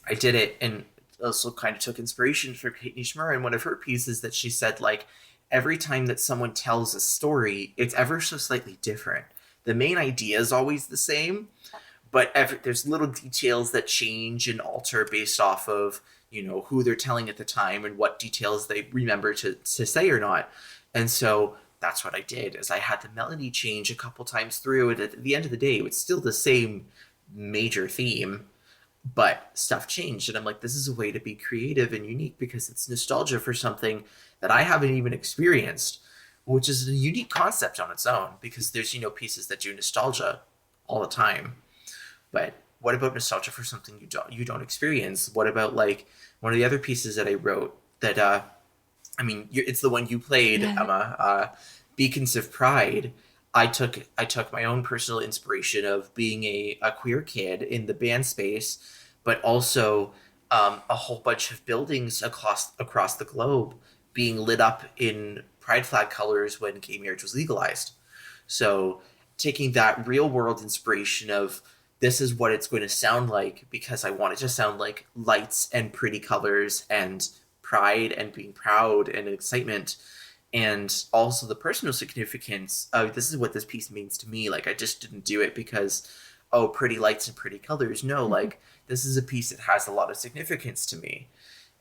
I did it, and also kind of took inspiration from Kate Nishmur in one of her pieces that she said, like, every time that someone tells a story, it's ever so slightly different. The main idea is always the same, but there's little details that change and alter based off of, who they're telling at the time and what details they remember to say or not. And so that's what I did, is I had the melody change a couple times through, and at the end of the day, it's still the same major theme, but stuff changed. And I'm like, this is a way to be creative and unique, because it's nostalgia for something that I haven't even experienced, which is a unique concept on its own, because there's, pieces that do nostalgia all the time. But what about nostalgia for something you don't experience? What about, like, one of the other pieces that I wrote that, it's the one you played, Emma, Beacons of Pride. I took my own personal inspiration of being a queer kid in the band space, but also a whole bunch of buildings across the globe being lit up in pride flag colors when gay marriage was legalized. So taking that real world inspiration of, this is what it's going to sound like, because I want it to sound like lights and pretty colors and pride and being proud and excitement, and also the personal significance of, this is what this piece means to me. Like, I just didn't do it because, oh, pretty lights and pretty colors. No, like, this is a piece that has a lot of significance to me.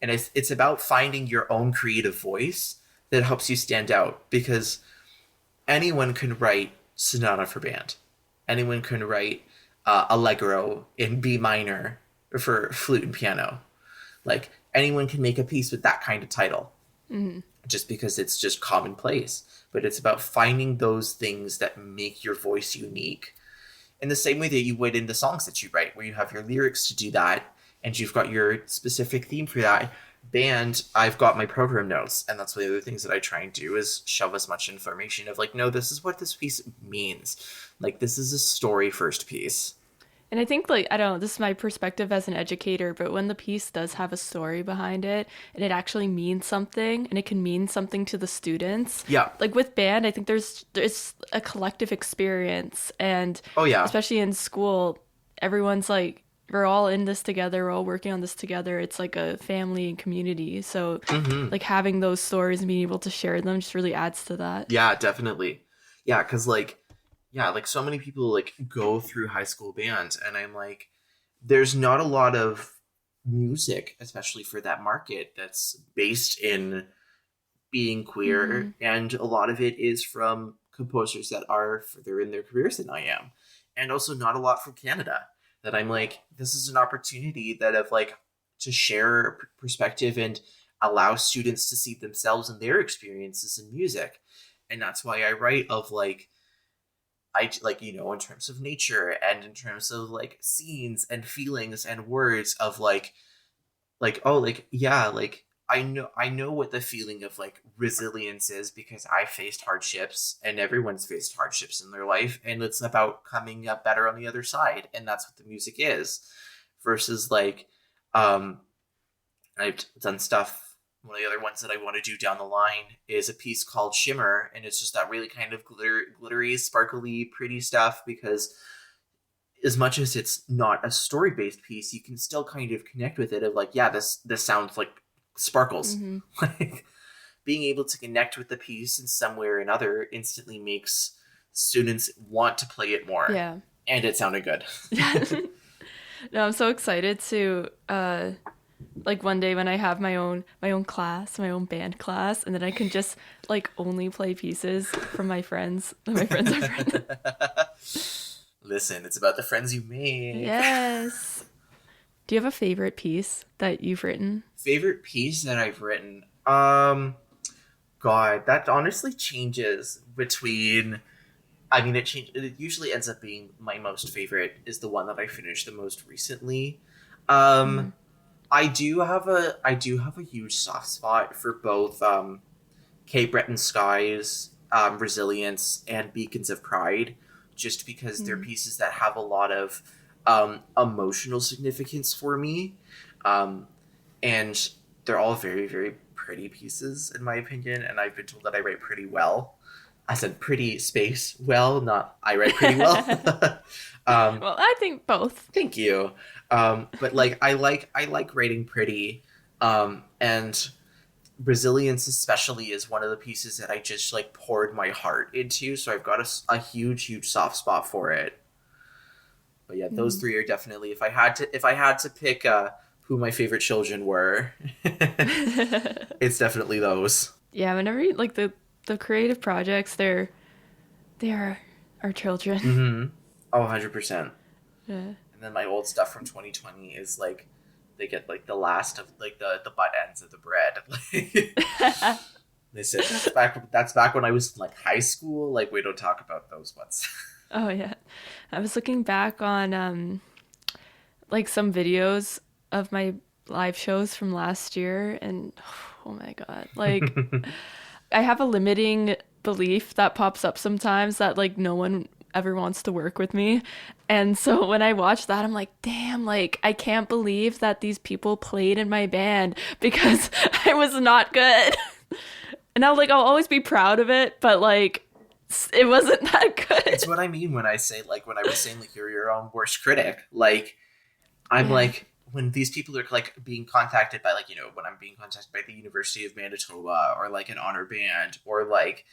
And it's about finding your own creative voice that helps you stand out, because anyone can write sonata for band. Anyone can write allegro in B minor for flute and piano. Like, anyone can make a piece with that kind of title, just because it's just commonplace. But it's about finding those things that make your voice unique, in the same way that you would in the songs that you write, where you have your lyrics to do that, and you've got your specific theme for that. Band, I've got my program notes, and that's one of the other things that I try and do, is shove as much information of, like, no, this is what this piece means. Like, this is a story first piece. And I think, like, I don't know, this is my perspective as an educator, but when the piece does have a story behind it, and it actually means something, and it can mean something to the students. Yeah. Like, with band, I think there's a collective experience, and especially in school, everyone's like, we're all in this together, we're all working on this together. It's like a family and community. So like, having those stories and being able to share them just really adds to that. Yeah, definitely. Yeah, because like so many people like go through high school band, and I'm like, there's not a lot of music, especially for that market, that's based in being queer, and a lot of it is from composers that are further in their careers than I am, and also not a lot from Canada. That I'm like, this is an opportunity that of like to share perspective and allow students to see themselves and their experiences in music. And that's why I write of like, I like, in terms of nature and in terms of like scenes and feelings and words of like, oh, like, yeah, like I know what the feeling of like resilience is, because I faced hardships, and everyone's faced hardships in their life, and it's about coming up better on the other side. And that's what the music is, versus like, Um, I've done stuff. One of the other ones that I want to do down the line is a piece called Shimmer, and it's just that really kind of glittery, sparkly, pretty stuff. Because as much as it's not a story-based piece, you can still kind of connect with it. Of like, yeah, this sounds like sparkles. Mm-hmm. Like being able to connect with the piece in some way or another instantly makes students want to play it more. Yeah. And it sounded good. No, I'm so excited to like one day when I have my own class, my own band class, and then I can just like only play pieces from my friends that my friends are friends. Listen, it's about the friends you make. Yes. Do you have a favorite piece that you've written? Favorite piece that I've written? God, that honestly changes between. I mean, it usually ends up being my most favorite is the one that I finished the most recently. Mm-hmm. I do have a huge soft spot for both Cape Breton Skies, Resilience, and Beacons of Pride, just because they're Mm-hmm. pieces that have a lot of emotional significance for me. Um, and they're all very, very pretty pieces, in my opinion, and I've been told that I write pretty well. I said pretty space well, not I write pretty well. um, Well, I think both. Thank you. But like I like writing pretty, and Resilience especially is one of the pieces that I just like poured my heart into. So I've got a huge, huge soft spot for it. But yeah, those Mm. three are definitely if I had to pick who my favorite children were, it's definitely those. Yeah, whenever you, like the creative projects, they are our children. Mm-hmm. Oh, 100%. Yeah. And then my old stuff from 2020 is like they get like the last of like the butt ends of the bread. They said that's back when I was in like high school. Like we don't talk about those ones. Oh yeah. I was looking back on like some videos of my live shows from last year and oh my god. Like I have a limiting belief that pops up sometimes that like no one ever wants to work with me. And so when I watch that, I'm like, damn, like I can't believe that these people played in my band because I was not good. And I'll always be proud of it, but like it wasn't that It's good. what I mean when I say like when I was saying like you're your own worst critic. Like I'm Yeah. like when these people are like being contacted by like when I'm being contacted by the University of Manitoba or like an honor band or like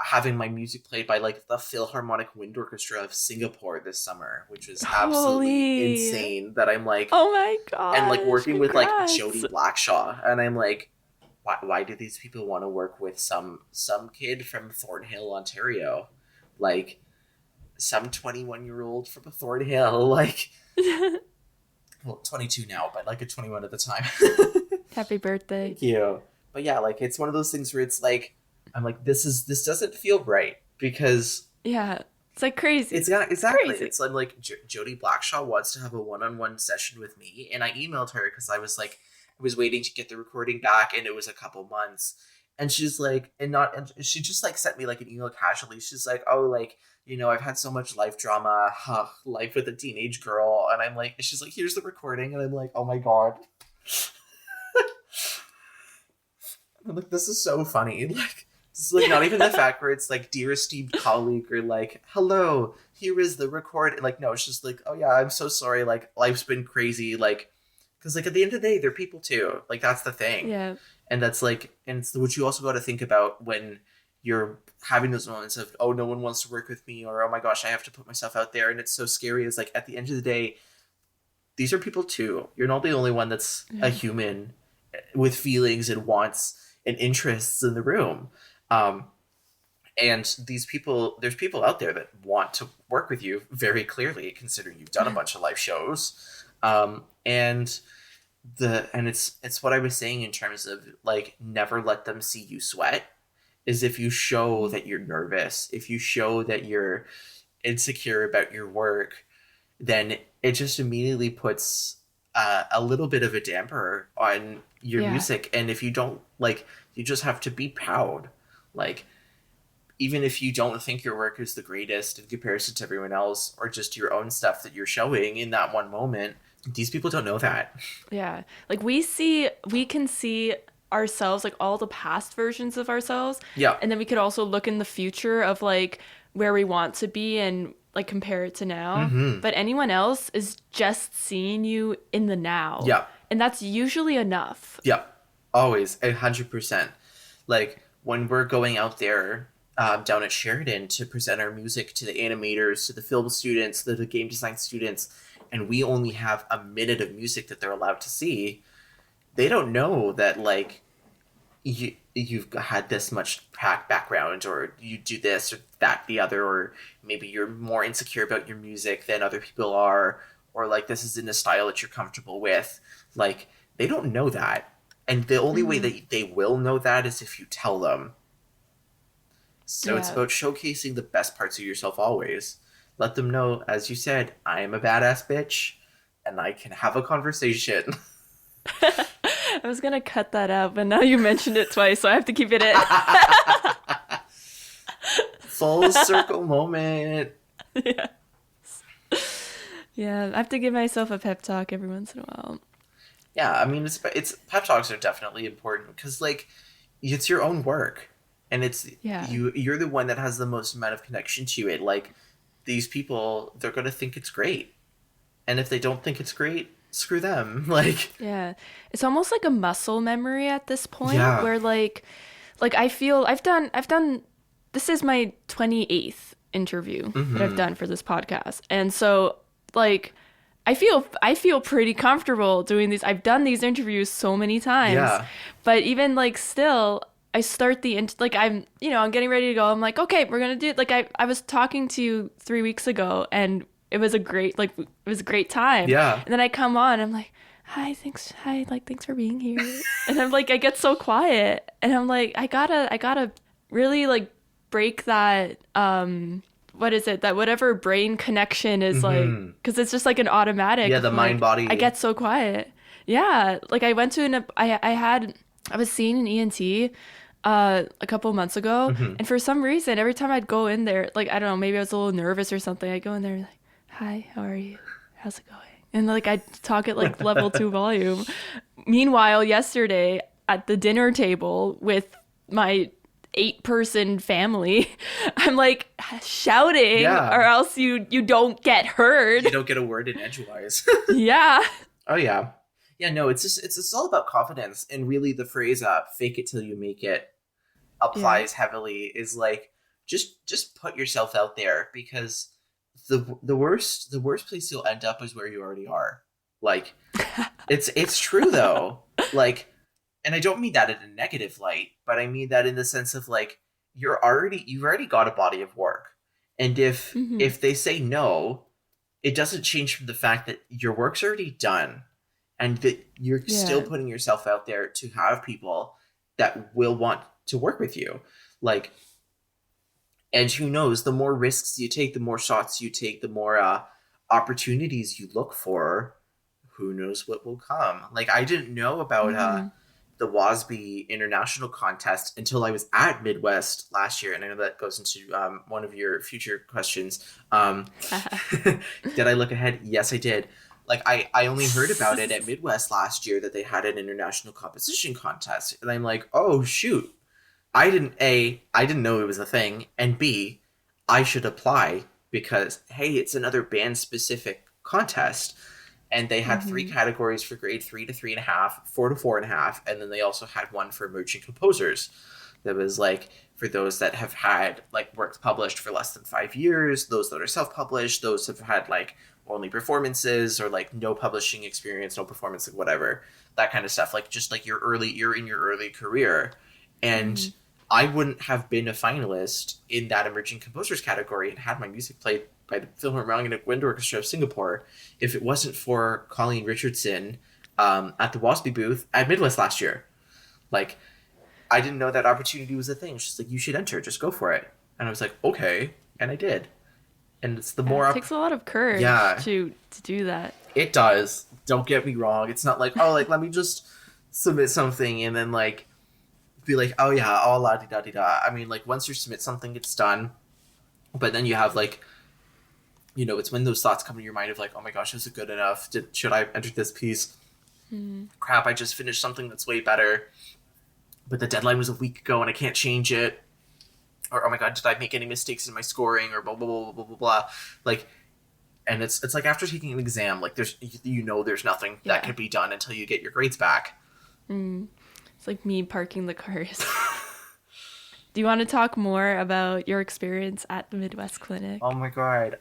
having my music played by like the Philharmonic Wind Orchestra of Singapore this summer, which was absolutely Holy. insane. That I'm like Oh my and like gosh. working with like Congrats. Jody Blackshaw, and I'm like, why do these people want to work with some kid from Thornhill, Ontario, like some 21-year-old from Thornhill, like well 22 now, but like a 21 at the time. Happy birthday. Thank you. But yeah, like it's one of those things where it's like I'm like this doesn't feel right because Yeah. It's like crazy. it's got It's exactly. crazy. It's like Jody Blackshaw wants to have a one-on-one session with me, and I emailed her because I was like, I was waiting to get the recording back, and it was a couple months, and she's like, and she just like sent me like an email casually. She's like, oh, like I've had so much life drama, life with a teenage girl, and I'm like, she's like, here's the recording, and I'm like, oh my god, I'm like, this is so funny, like. It's like not even the fact where it's like dear esteemed colleague or like hello here is the record like no it's just like oh yeah I'm so sorry like life's been crazy like because like at the end of the day they're people too like that's the thing Yeah. and that's like and it's what you also got to think about when you're having those moments of oh no one wants to work with me or oh my gosh I have to put myself out there and it's so scary is like at the end of the day these are people too you're not the only one that's a Yeah. human with feelings and wants and interests in the room um and these people there's people out there that want to work with you very clearly considering you've done a bunch of live shows and it's what I was saying in terms of like never let them see you sweat is if you show that you're nervous if you show that you're insecure about your work then it just immediately puts a little bit of a damper on your Yeah. music and if you don't like you just have to be proud like even if you don't think your work is the greatest in comparison to everyone else or just your own stuff that you're showing in that one moment These people don't know that. Yeah. Like we can see ourselves, like all the past versions of ourselves. Yeah. And then we could also look in the future of like where we want to be and like compare it to now. Mm-hmm. But anyone else is just seeing you in the now. Yeah. And that's usually enough. Yeah. Always 100%. Like when we're going out there down at Sheridan to present our music to the animators, to the film students, to the game design students, and we only have a minute of music that they're allowed to see, they don't know that like you've had this much background, or you do this or that the other, or maybe you're more insecure about your music than other people are, or like this is in a style that you're comfortable with. Like they don't know that, and the only way that they will know that is if you tell them. So it's Yeah. about showcasing the best parts of yourself always. Let them know, as you said, I am a badass bitch and I can have a conversation. I was gonna cut that out, but now you mentioned it twice, so I have to keep it in. Full circle moment. Yeah. Yeah, I have to give myself a pep talk every once in a while. Yeah, I mean, it's pep talks are definitely important because like it's your own work, and it's Yeah. you're the one that has the most amount of connection to it. Like these people, they're gonna think it's great, and if they don't think it's great, screw them. Like Yeah. It's almost like a muscle memory at this point yeah, where like I feel I've done this is my 28th interview that I've done for this podcast. And so like I feel pretty comfortable doing these. I've done these interviews so many times. yeah, But even like still I start like I'm getting ready to go. I'm like, "Okay, we're going to do it." Like I was talking to you 3 weeks ago and it was a great time. yeah. And then I come on, I'm like, thanks for being here. And I'm like, I get so quiet. And I'm like, I gotta really like break that, what is it? That whatever brain connection is like, because it's just like an automatic. Yeah, the like, mind body. I get so quiet. Yeah. Like I went to I was seeing an ENT a couple months ago. And for some reason, every time I'd go in there, like, I don't know, maybe I was a little nervous or something. I'd go in there like, "Hi, how are you? How's it going?" And like I talk at like level 2 volume. Meanwhile, yesterday at the dinner table with my 8-person family, I'm like shouting, Yeah. or else you don't get heard. You don't get a word in edgewise. Yeah. Oh yeah. Yeah, no, it's all about confidence, and really the phrase fake it till you make it applies heavily. Is like just put yourself out there, because the worst place you'll end up is where you already are. Like it's true though. Like, and I don't mean that in a negative light, but I mean that in the sense of like you've already got a body of work. And if they say no, it doesn't change from the fact that your work's already done, and that you're still putting yourself out there to have people that will want to work with you. Like, and who knows, the more risks you take, the more shots you take, the more opportunities you look for, who knows what will come. Like, I didn't know about the WASB International Contest until I was at Midwest last year. And I know that goes into one of your future questions. Did I look ahead? Yes, I did. Like, I only heard about it at Midwest last year, that they had an international composition contest. And I'm like, oh, shoot. I didn't know it was a thing. And B, I should apply because, hey, it's another band-specific contest. And they had 3 categories for grade 3 to 3.5, 4 to 4.5, and then they also had one for emerging composers. That was like for those that have had like works published for less than 5 years, those that are self-published, those have had like only performances, or like no publishing experience, no performance, like whatever, that kind of stuff. Like just like you're in your early career. And I wouldn't have been a finalist in that emerging composers category and had my music played by the Philharmonic Wind Orchestra of Singapore if it wasn't for Colleen Richardson at the WASB booth at Midwest last year. Like, I didn't know that opportunity was a thing. She's like, you should enter, just go for it. And I was like, okay, and I did. And it's the more it takes a lot of courage to do that. It does. Don't get me wrong. It's not like, oh, like let me just submit something and then like be like, oh yeah, oh la di da di da. I mean, like once you submit something, it's done. But then you have like it's when those thoughts come to your mind of like, oh my gosh, is it good enough? Should I enter this piece? Crap, I just finished something that's way better, but the deadline was a week ago and I can't change it. Or, oh my god, did I make any mistakes in my scoring? Or blah, blah, blah, blah, blah, blah. Like, and it's like after taking an exam, like there's nothing that could be done until you get your grades back. It's like me parking the cars. Do you want to talk more about your experience at the Midwest Clinic? Oh my god.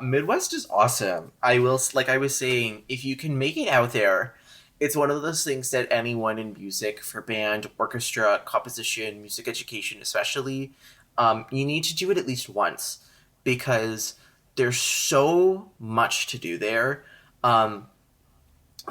Midwest is awesome. I was saying, if you can make it out there, it's one of those things that anyone in music, for band, orchestra, composition, music education especially, you need to do it at least once, because there's so much to do there.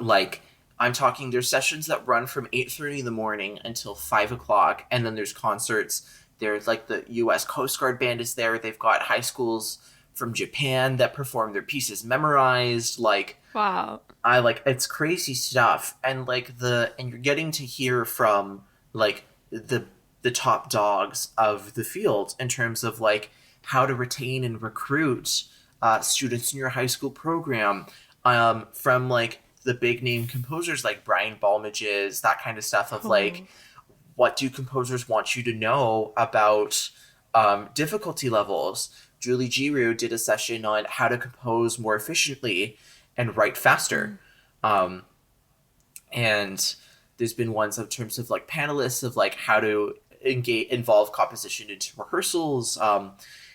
Like, I'm talking, there's sessions that run from 8:30 in the morning until 5 o'clock, and then there's concerts. There's like the U.S. Coast Guard Band is there. They've got high schools from Japan that perform their pieces memorized. Like, wow. It's crazy stuff. And and you're getting to hear from like the top dogs of the field in terms of like how to retain and recruit students in your high school program, from like the big name composers like Brian Balmages, that kind of stuff of like, what do composers want you to know about difficulty levels? Julie Giroux did a session on how to compose more efficiently and write faster. And there's been ones in terms of like panelists of like how to involve composition into rehearsals,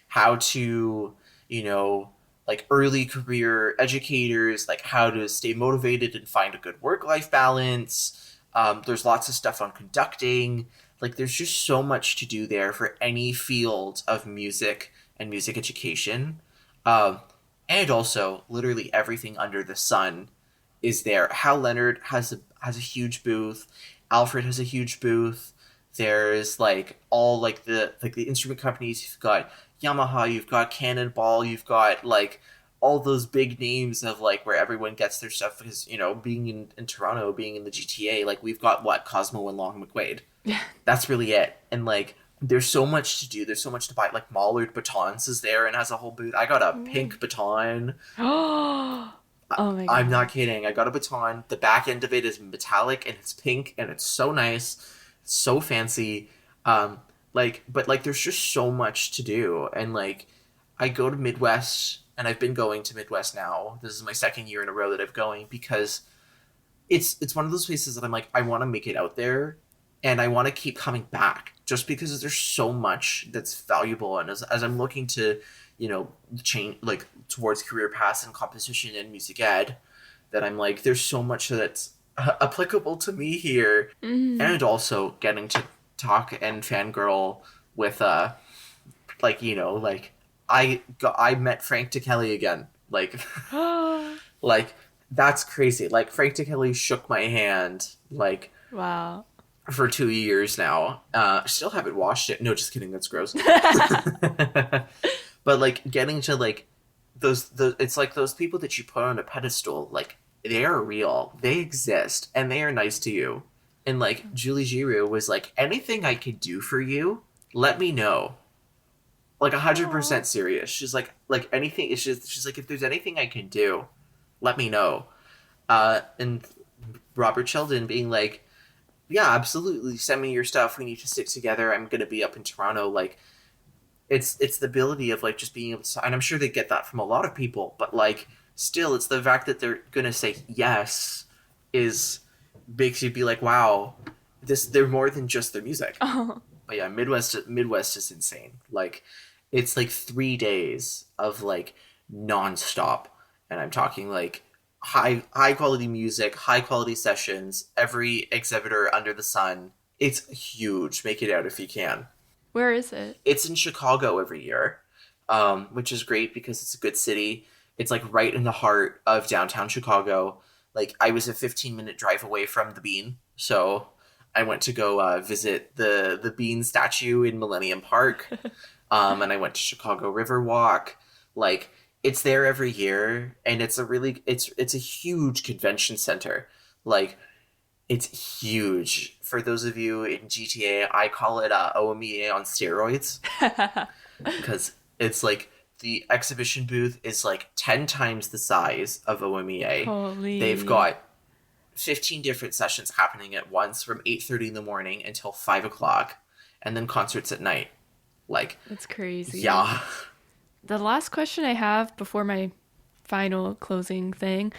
how to, like early career educators, like how to stay motivated and find a good work-life balance. There's lots of stuff on conducting. Like, there's just so much to do there for any field of music and music education. And also, literally everything under the sun is there. Hal Leonard has a huge booth. Alfred has a huge booth. There's like all like the instrument companies. You've got Yamaha, you've got Cannonball, you've got like all those big names of like where everyone gets their stuff, because being in Toronto, being in the GTA, like we've got Cosmo and Long McQuaid. Yeah. That's really it. And like there's so much to do, there's so much to buy. Like Mallard Batons is there and has a whole booth. I got a pink baton. Oh my god. I'm not kidding. I got a baton. The back end of it is metallic and it's pink and it's so nice. It's so fancy. But there's just so much to do. And like I go to Midwest, and I've been going to Midwest now. This is my second year in a row that I'm going, because it's one of those places that I'm like, I want to make it out there and I want to keep coming back, just because there's so much that's valuable. And as I'm looking to, change like towards career paths and composition and music ed, that I'm like, there's so much that's applicable to me here. And also getting to talk and fangirl with I met Frank DeKelly again. Like, like that's crazy. Like Frank DeKelly shook my hand like, wow, for 2 years now. Still haven't washed it. No, just kidding. That's gross. But like getting to like those it's like those people that you put on a pedestal. Like, they are real. They exist, and they are nice to you. And like Julie Giroux was like, anything I could do for you, let me know. Like 100% serious. She's like anything. She's like, if there's anything I can do, let me know. And Robert Sheldon being like, yeah, absolutely, send me your stuff. We need to stick together. I'm gonna be up in Toronto. Like, it's the ability of like just being able to, and I'm sure they get that from a lot of people, but like still, it's the fact that they're gonna say yes is makes you be like, wow, they're more than just their music. But yeah, Midwest is insane. Like, it's like 3 days of like nonstop, and I'm talking like high quality music, high quality sessions, every exhibitor under the sun. It's huge. Make it out if you can. Where is it? It's in Chicago every year, which is great because it's a good city. It's like right in the heart of downtown Chicago. Like, I was a 15-minute drive away from the Bean, so I went to go visit the Bean statue in Millennium Park, and I went to Chicago Riverwalk. Like, it's there every year, and it's a huge convention center. Like, it's huge. For those of you in GTA, I call it OMEA on steroids, because it's like the exhibition booth is like 10 times the size of OMEA. Holy. They've got 15 different sessions happening at once from 8:30 in the morning until 5 o'clock, and then concerts at night. Like, That's crazy. yeah. The last question I have before my final closing thing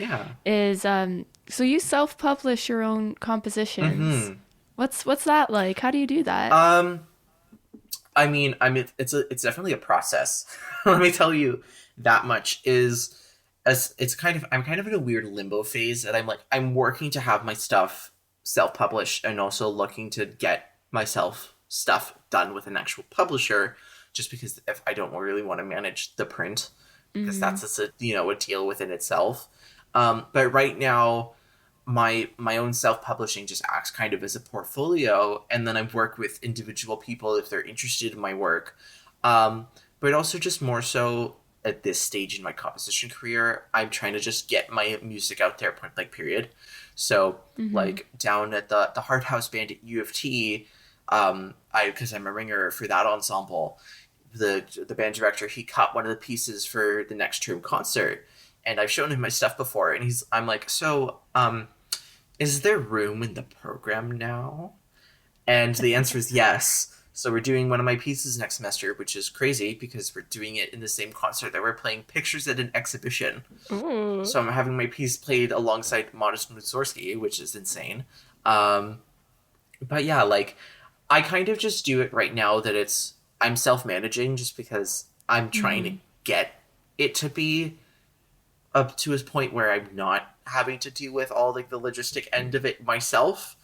is, so you self-publish your own compositions. What's that like? How do you do that? I mean, it's definitely a process. Let me tell you that much I'm kind of in a weird limbo phase that I'm working to have my stuff self-published and also looking to get myself stuff done with an actual publisher, just because if I don't really want to manage the print, because that's a deal within itself. But right now, my own self-publishing just acts kind of as a portfolio, and then I work with individual people if they're interested in my work. But also just more so at this stage in my composition career, I'm trying to just get my music out there, point blank period. So like down at the Hard House Band at UofT, because I'm a ringer for that ensemble, the band director, he cut one of the pieces for the next term concert, and I've shown him my stuff before, and I'm like, so is there room in the program now? And the answer is yes. So we're doing one of my pieces next semester, which is crazy because we're doing it in the same concert that we're playing Pictures at an Exhibition. Ooh. So I'm having my piece played alongside Modest Mussorgsky, which is insane. But yeah, like, I kind of just do it right now that I'm self-managing, just because I'm trying to get it to be up to a point where I'm not having to deal with all like the logistic end of it myself.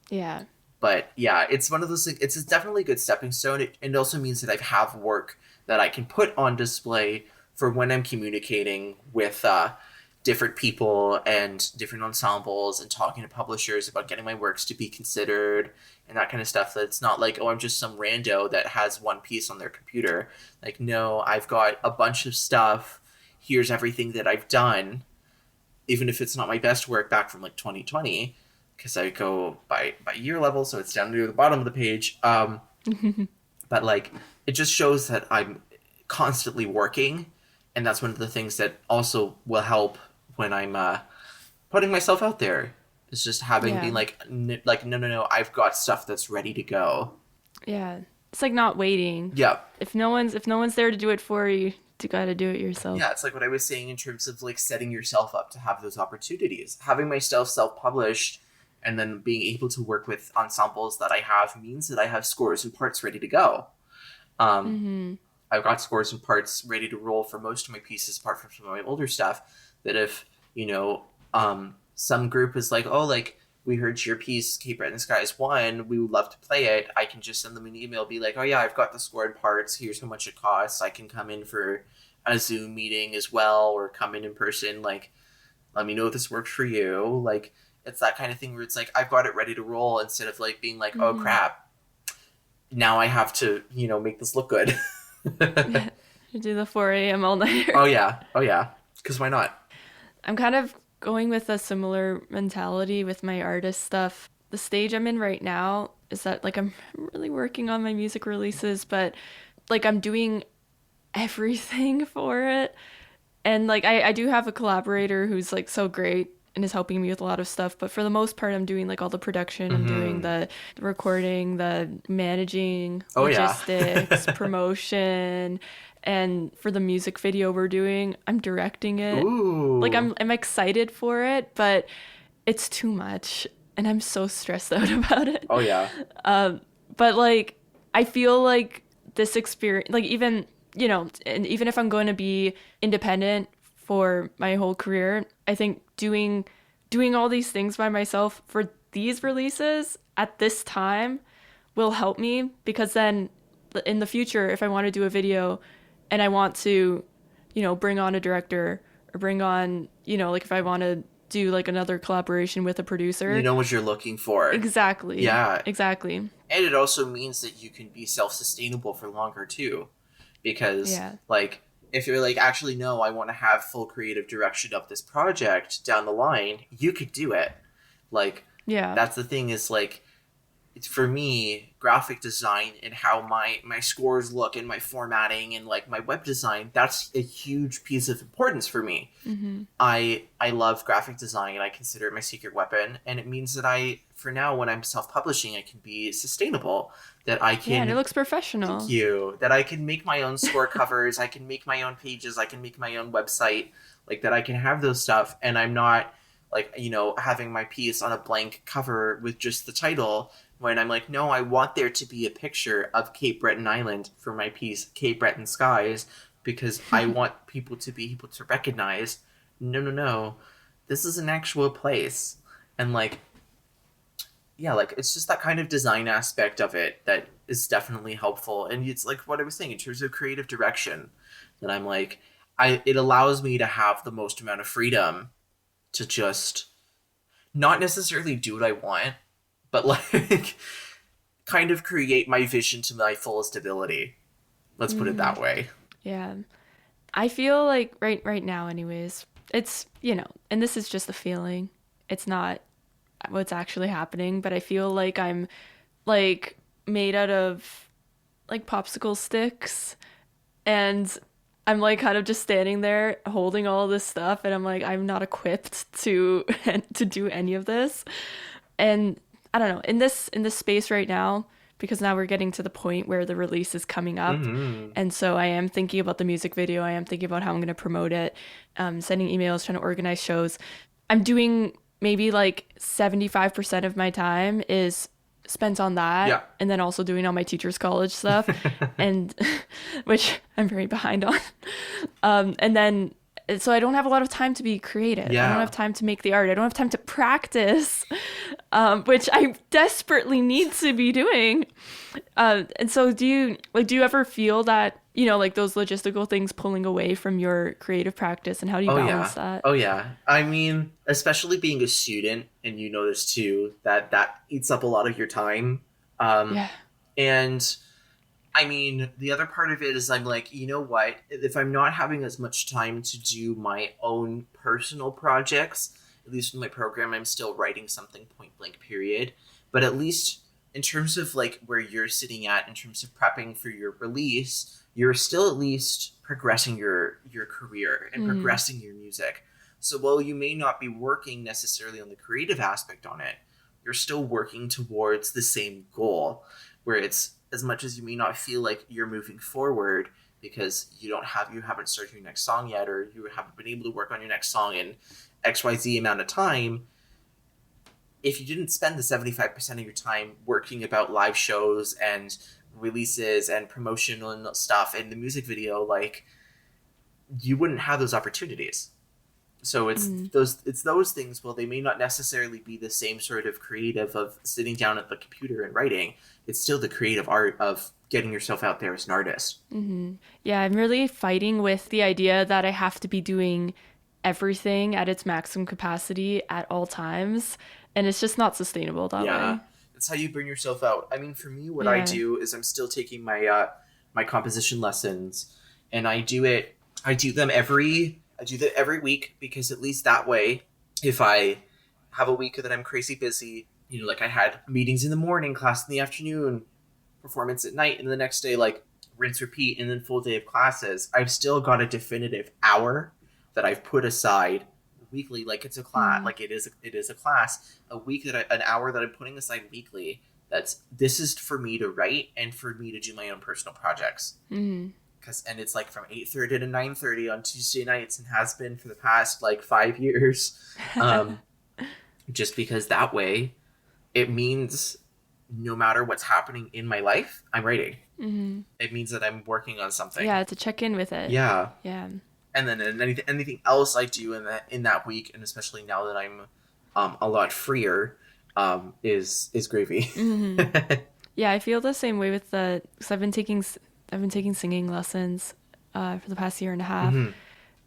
Yeah. But yeah, it's one of those things. It's definitely a good stepping stone. It also means that I have work that I can put on display for when I'm communicating with different people and different ensembles and talking to publishers about getting my works to be considered and that kind of stuff. That it's not like, oh, I'm just some rando that has one piece on their computer. Like, no, I've got a bunch of stuff. Here's everything that I've done, even if it's not my best work back from like 2020. Because I go by year level, so it's down near the bottom of the page. But like, it just shows that I'm constantly working, and that's one of the things that also will help when I'm putting myself out there. It's just having been like no, I've got stuff that's ready to go. Yeah, it's like not waiting. Yeah. If no one's there to do it for you, you got to do it yourself. Yeah, it's like what I was saying in terms of like setting yourself up to have those opportunities. Having myself self-published and then being able to work with ensembles that I have means that I have scores and parts ready to go. I've got scores and parts ready to roll for most of my pieces, apart from some of my older stuff, that if, some group is like, oh, like, we heard your piece, Cape Breton Skies 1, we would love to play it, I can just send them an email, be like, oh yeah, I've got the score and parts, here's how much it costs, I can come in for a Zoom meeting as well, or come in person, like, let me know if this works for you. Like, it's that kind of thing where it's like, I've got it ready to roll, instead of like being like, oh crap, now I have to, make this look good. You do the 4 a.m. all nighter. Oh yeah. Because why not? I'm kind of going with a similar mentality with my artist stuff. The stage I'm in right now is that like I'm really working on my music releases, but like I'm doing everything for it. And like I do have a collaborator who's like so great and is helping me with a lot of stuff, but for the most part I'm doing like all the production, I'm doing the recording, the managing, logistics, promotion, and for the music video we're doing, I'm directing it. Ooh. Like I'm excited for it, but it's too much and I'm so stressed out about it. Oh yeah. But like I feel like this experience, like even and even if I'm going to be independent for my whole career, I think doing all these things by myself for these releases at this time will help me, because then in the future, if I want to do a video and I want to, bring on a director or bring on, like if I want to do like another collaboration with a producer. You know what you're looking for. Exactly. Yeah. Exactly. And it also means that you can be self-sustainable for longer too. Because like, if you're like, actually, no, I want to have full creative direction of this project down the line, you could do it. Like, that's the thing is like, for me, graphic design and how my scores look and my formatting and like my web design, that's a huge piece of importance for me. I love graphic design and I consider it my secret weapon, and it means that for now, when I'm self-publishing, I can be sustainable, that I can, Yeah, and it looks professional. thank you, that I can make my own score covers, I can make my own pages, I can make my own website, like that I can have those stuff, and I'm not like, having my piece on a blank cover with just the title, when I'm like, no, I want there to be a picture of Cape Breton Island for my piece, Cape Breton Skies, because I want people to be able to recognize, no, this is an actual place. And like, yeah, like it's just that kind of design aspect of it that is definitely helpful. And it's like what I was saying in terms of creative direction, that I'm like, it allows me to have the most amount of freedom to just not necessarily do what I want, but like kind of create my vision to my fullest ability. Let's put it that way. Yeah. I feel like right now anyways, it's, and this is just a feeling. It's not what's actually happening, but I feel like I'm like made out of like popsicle sticks, and I'm like kind of just standing there holding all this stuff, and I'm like, I'm not equipped to to do any of this. And I don't know, in this space right now, because now we're getting to the point where the release is coming up. And so I am thinking about the music video. I am thinking about how I'm going to promote it, sending emails, trying to organize shows. I'm doing maybe like 75% of my time is spent on that. Yeah. And then also doing all my teacher's college stuff, and which I'm very behind on. And then so I don't have a lot of time to be creative. Yeah. I don't have time to make the art. I don't have time to practice, which I desperately need to be doing. And so do you ever feel that, like those logistical things pulling away from your creative practice, and how do you balance that? Oh yeah. I mean, especially being a student, and you know this too, that eats up a lot of your time. Yeah. And I mean, the other part of it is I'm like, you know what? If I'm not having as much time to do my own personal projects, at least in my program, I'm still writing something point blank, period. But at least in terms of like where you're sitting at, in terms of prepping for your release, you're still at least progressing your career and progressing your music. So while you may not be working necessarily on the creative aspect on it, you're still working towards the same goal, where it's, as much as you may not feel like you're moving forward because you haven't started your next song yet, or you haven't been able to work on your next song in XYZ amount of time, if you didn't spend the 75% of your time working about live shows and releases and promotional stuff and the music video, like, you wouldn't have those opportunities. So it's those things. Well, they may not necessarily be the same sort of creative of sitting down at the computer and writing. It's still the creative art of getting yourself out there as an artist. Yeah, I'm really fighting with the idea that I have to be doing everything at its maximum capacity at all times, and it's just not sustainable that way. That's how you bring yourself out. I mean, for me, what I do is I'm still taking my my composition lessons, and I do them every week, because at least that way, if I have a week that I'm crazy busy, like I had meetings in the morning, class in the afternoon, performance at night, and the next day, like, rinse, repeat, and then full day of classes, I've still got a definitive hour that I've put aside weekly, like it's a class, like it is a class, an hour that I'm putting aside weekly. This is for me to write and for me to do my own personal projects. And it's like from 8:30 to 9:30 on Tuesday nights, and has been for the past like 5 years. Just because that way it means no matter what's happening in my life, I'm writing. It means that I'm working on something. Yeah, to check in with it. Yeah. And then anything else I do in that week, and especially now that I'm a lot freer, is gravy. Yeah, I feel the same way with because I've been taking singing lessons for the past year and a half,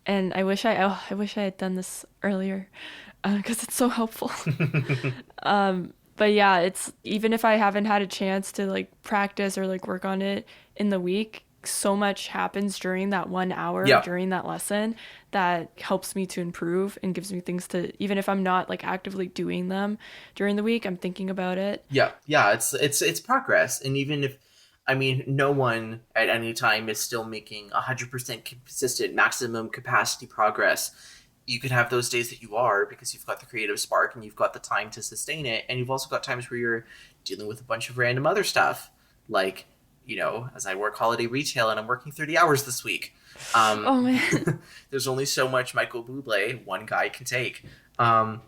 and I wish I had done this earlier, because it's so helpful. But yeah, it's, even if I haven't had a chance to like practice or like work on it in the week, so much happens during that 1 hour, Yeah. during that lesson, that helps me to improve and gives me things to, even if I'm not like actively doing them during the week, I'm thinking about it. Yeah, it's progress, and even if, I mean, no one at any time is still making 100% consistent maximum capacity progress. You could have those days that you are, because you've got the creative spark and you've got the time to sustain it, and you've also got times where you're dealing with a bunch of random other stuff, like, as I work holiday retail and I'm working 30 hours this week. Oh man. There's only so much Michael Bublé one guy can take. Um,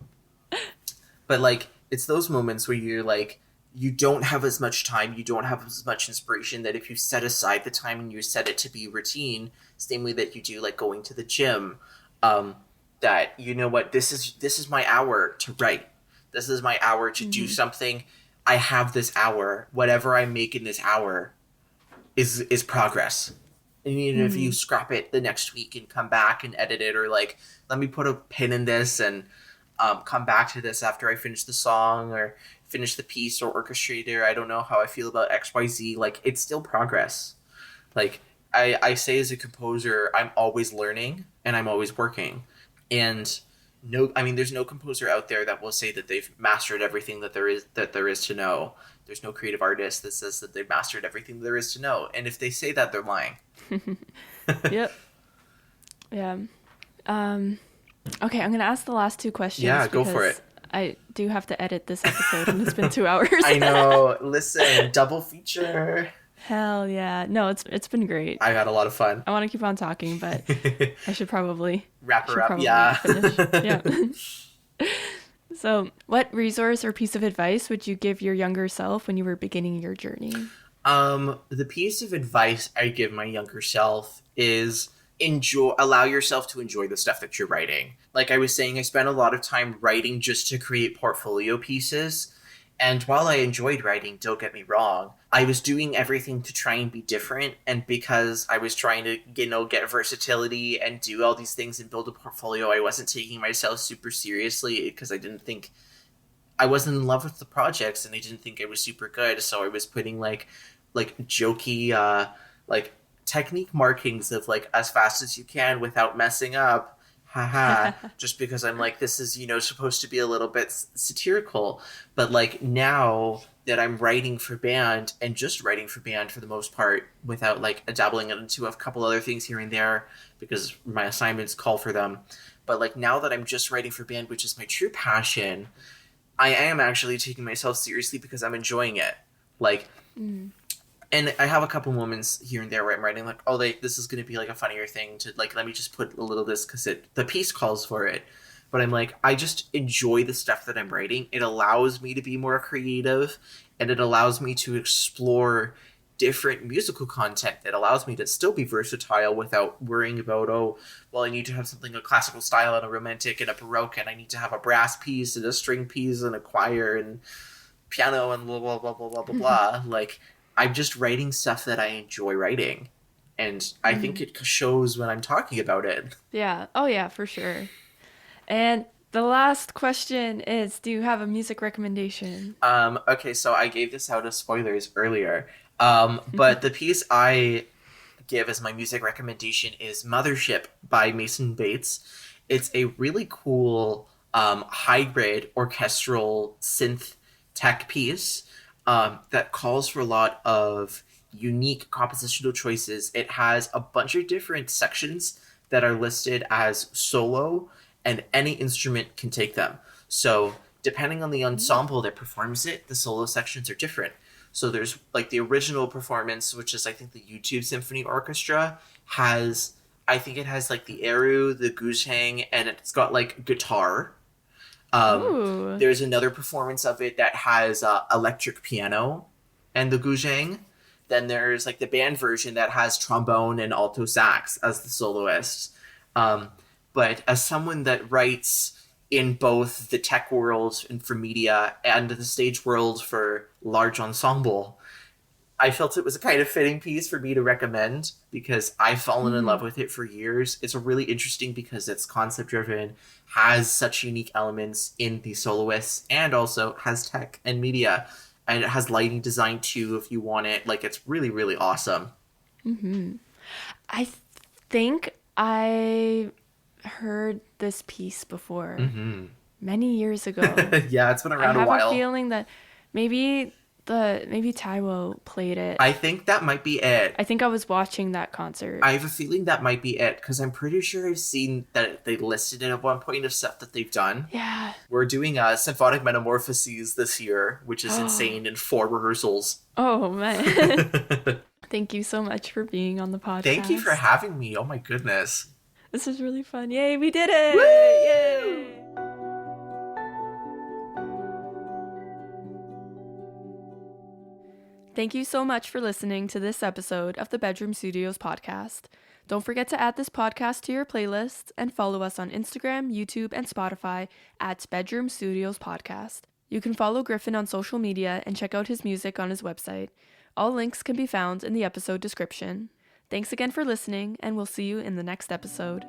but like, it's those moments where you're like, you don't have as much time, you don't have as much inspiration, that if you set aside the time and you set it to be routine, same way that you do like going to the gym, that, you know what, this is my hour to write, this is my hour to do something, I have this hour, whatever I make in this hour is progress. And even if you scrap it the next week and come back and edit it, or like, let me put a pin in this and come back to this after I finish the song or finish the piece or orchestrate it, or I don't know how I feel about XYZ, like, it's still progress. Like, I say as a composer, I'm always learning and I'm always working. And there's no composer out there that will say that they've mastered everything that there is to know. There's no creative artist that says that they've mastered everything there is to know. And if they say that, they're lying. Yep. Yeah. Okay, I'm going to ask the last two questions. Yeah, go for it. I do have to edit this episode and it's been 2 hours. I know. Listen, double feature. Hell yeah. No, it's been great. I had a lot of fun. I want to keep on talking, but I should probably wrap her up. Yeah. Finish. Yeah. So, what resource or piece of advice would you give your younger self when you were beginning your journey? The piece of advice I give my younger self is allow yourself to enjoy the stuff that you're writing. Like I was saying, I spent a lot of time writing just to create portfolio pieces. And while I enjoyed writing, don't get me wrong, I was doing everything to try and be different. And because I was trying to, get versatility and do all these things and build a portfolio, I wasn't taking myself super seriously, because I wasn't in love with the projects and I didn't think it was super good. So I was putting like jokey, like technique markings of like, as fast as you can without messing up. Haha, just because I'm like, this is, supposed to be a little bit satirical. But like, now that I'm writing for band, and just writing for band for the most part, without like dabbling into a couple other things here and there because my assignments call for them. But like, now that I'm just writing for band, which is my true passion, I am actually taking myself seriously because I'm enjoying it. Like, and I have a couple moments here and there where I'm writing like, oh, this is going to be like a funnier thing to like, let me just put a little of this because the piece calls for it. But I'm like, I just enjoy the stuff that I'm writing. It allows me to be more creative, and it allows me to explore different musical content that allows me to still be versatile without worrying about, oh, well, I need to have something a classical style and a romantic and a baroque, and I need to have a brass piece and a string piece and a choir and piano and blah, blah, blah, blah, blah, blah, blah. Like, I'm just writing stuff that I enjoy writing. And I think it shows when I'm talking about it. Yeah. Oh, yeah, for sure. And the last question is, do you have a music recommendation? Okay, so I gave this out as spoilers earlier. But the piece I give as my music recommendation is Mothership by Mason Bates. It's a really cool hybrid orchestral synth tech piece that calls for a lot of unique compositional choices. It has a bunch of different sections that are listed as solo, and any instrument can take them. So depending on the ensemble that performs it, the solo sections are different. So there's like the original performance, which is I think the YouTube Symphony Orchestra has, I think it has like the eru, the guzheng, and it's got like guitar. There's another performance of it that has electric piano and the guzheng. Then there's like the band version that has trombone and alto sax as the soloists. But as someone that writes in both the tech world and for media and the stage world for large ensemble, I felt it was a kind of fitting piece for me to recommend because I've fallen in love with it for years. It's really interesting because it's concept driven, has such unique elements in the soloists, and also has tech and media, and it has lighting design too if you want it. Like, it's really, really awesome. I think I heard this piece before many years ago. Yeah, it's been I around a have while. a feeling that maybe Taiwo played it. I think that might be it. I think I was watching that concert. I have a feeling that might be it, because I'm pretty sure I've seen that they listed it at one point of stuff that they've done. Yeah. We're doing Symphonic Metamorphoses this year, which is insane, in 4 rehearsals. Oh, man. Thank you so much for being on the podcast. Thank you for having me. Oh my goodness. This is really fun. Yay, we did it! Woo! Yay! Thank you so much for listening to this episode of the Bedroom Studios podcast. Don't forget to add this podcast to your playlist and follow us on Instagram, YouTube, and Spotify at Bedroom Studios Podcast. You can follow Griffin on social media and check out his music on his website. All links can be found in the episode description. Thanks again for listening, and we'll see you in the next episode.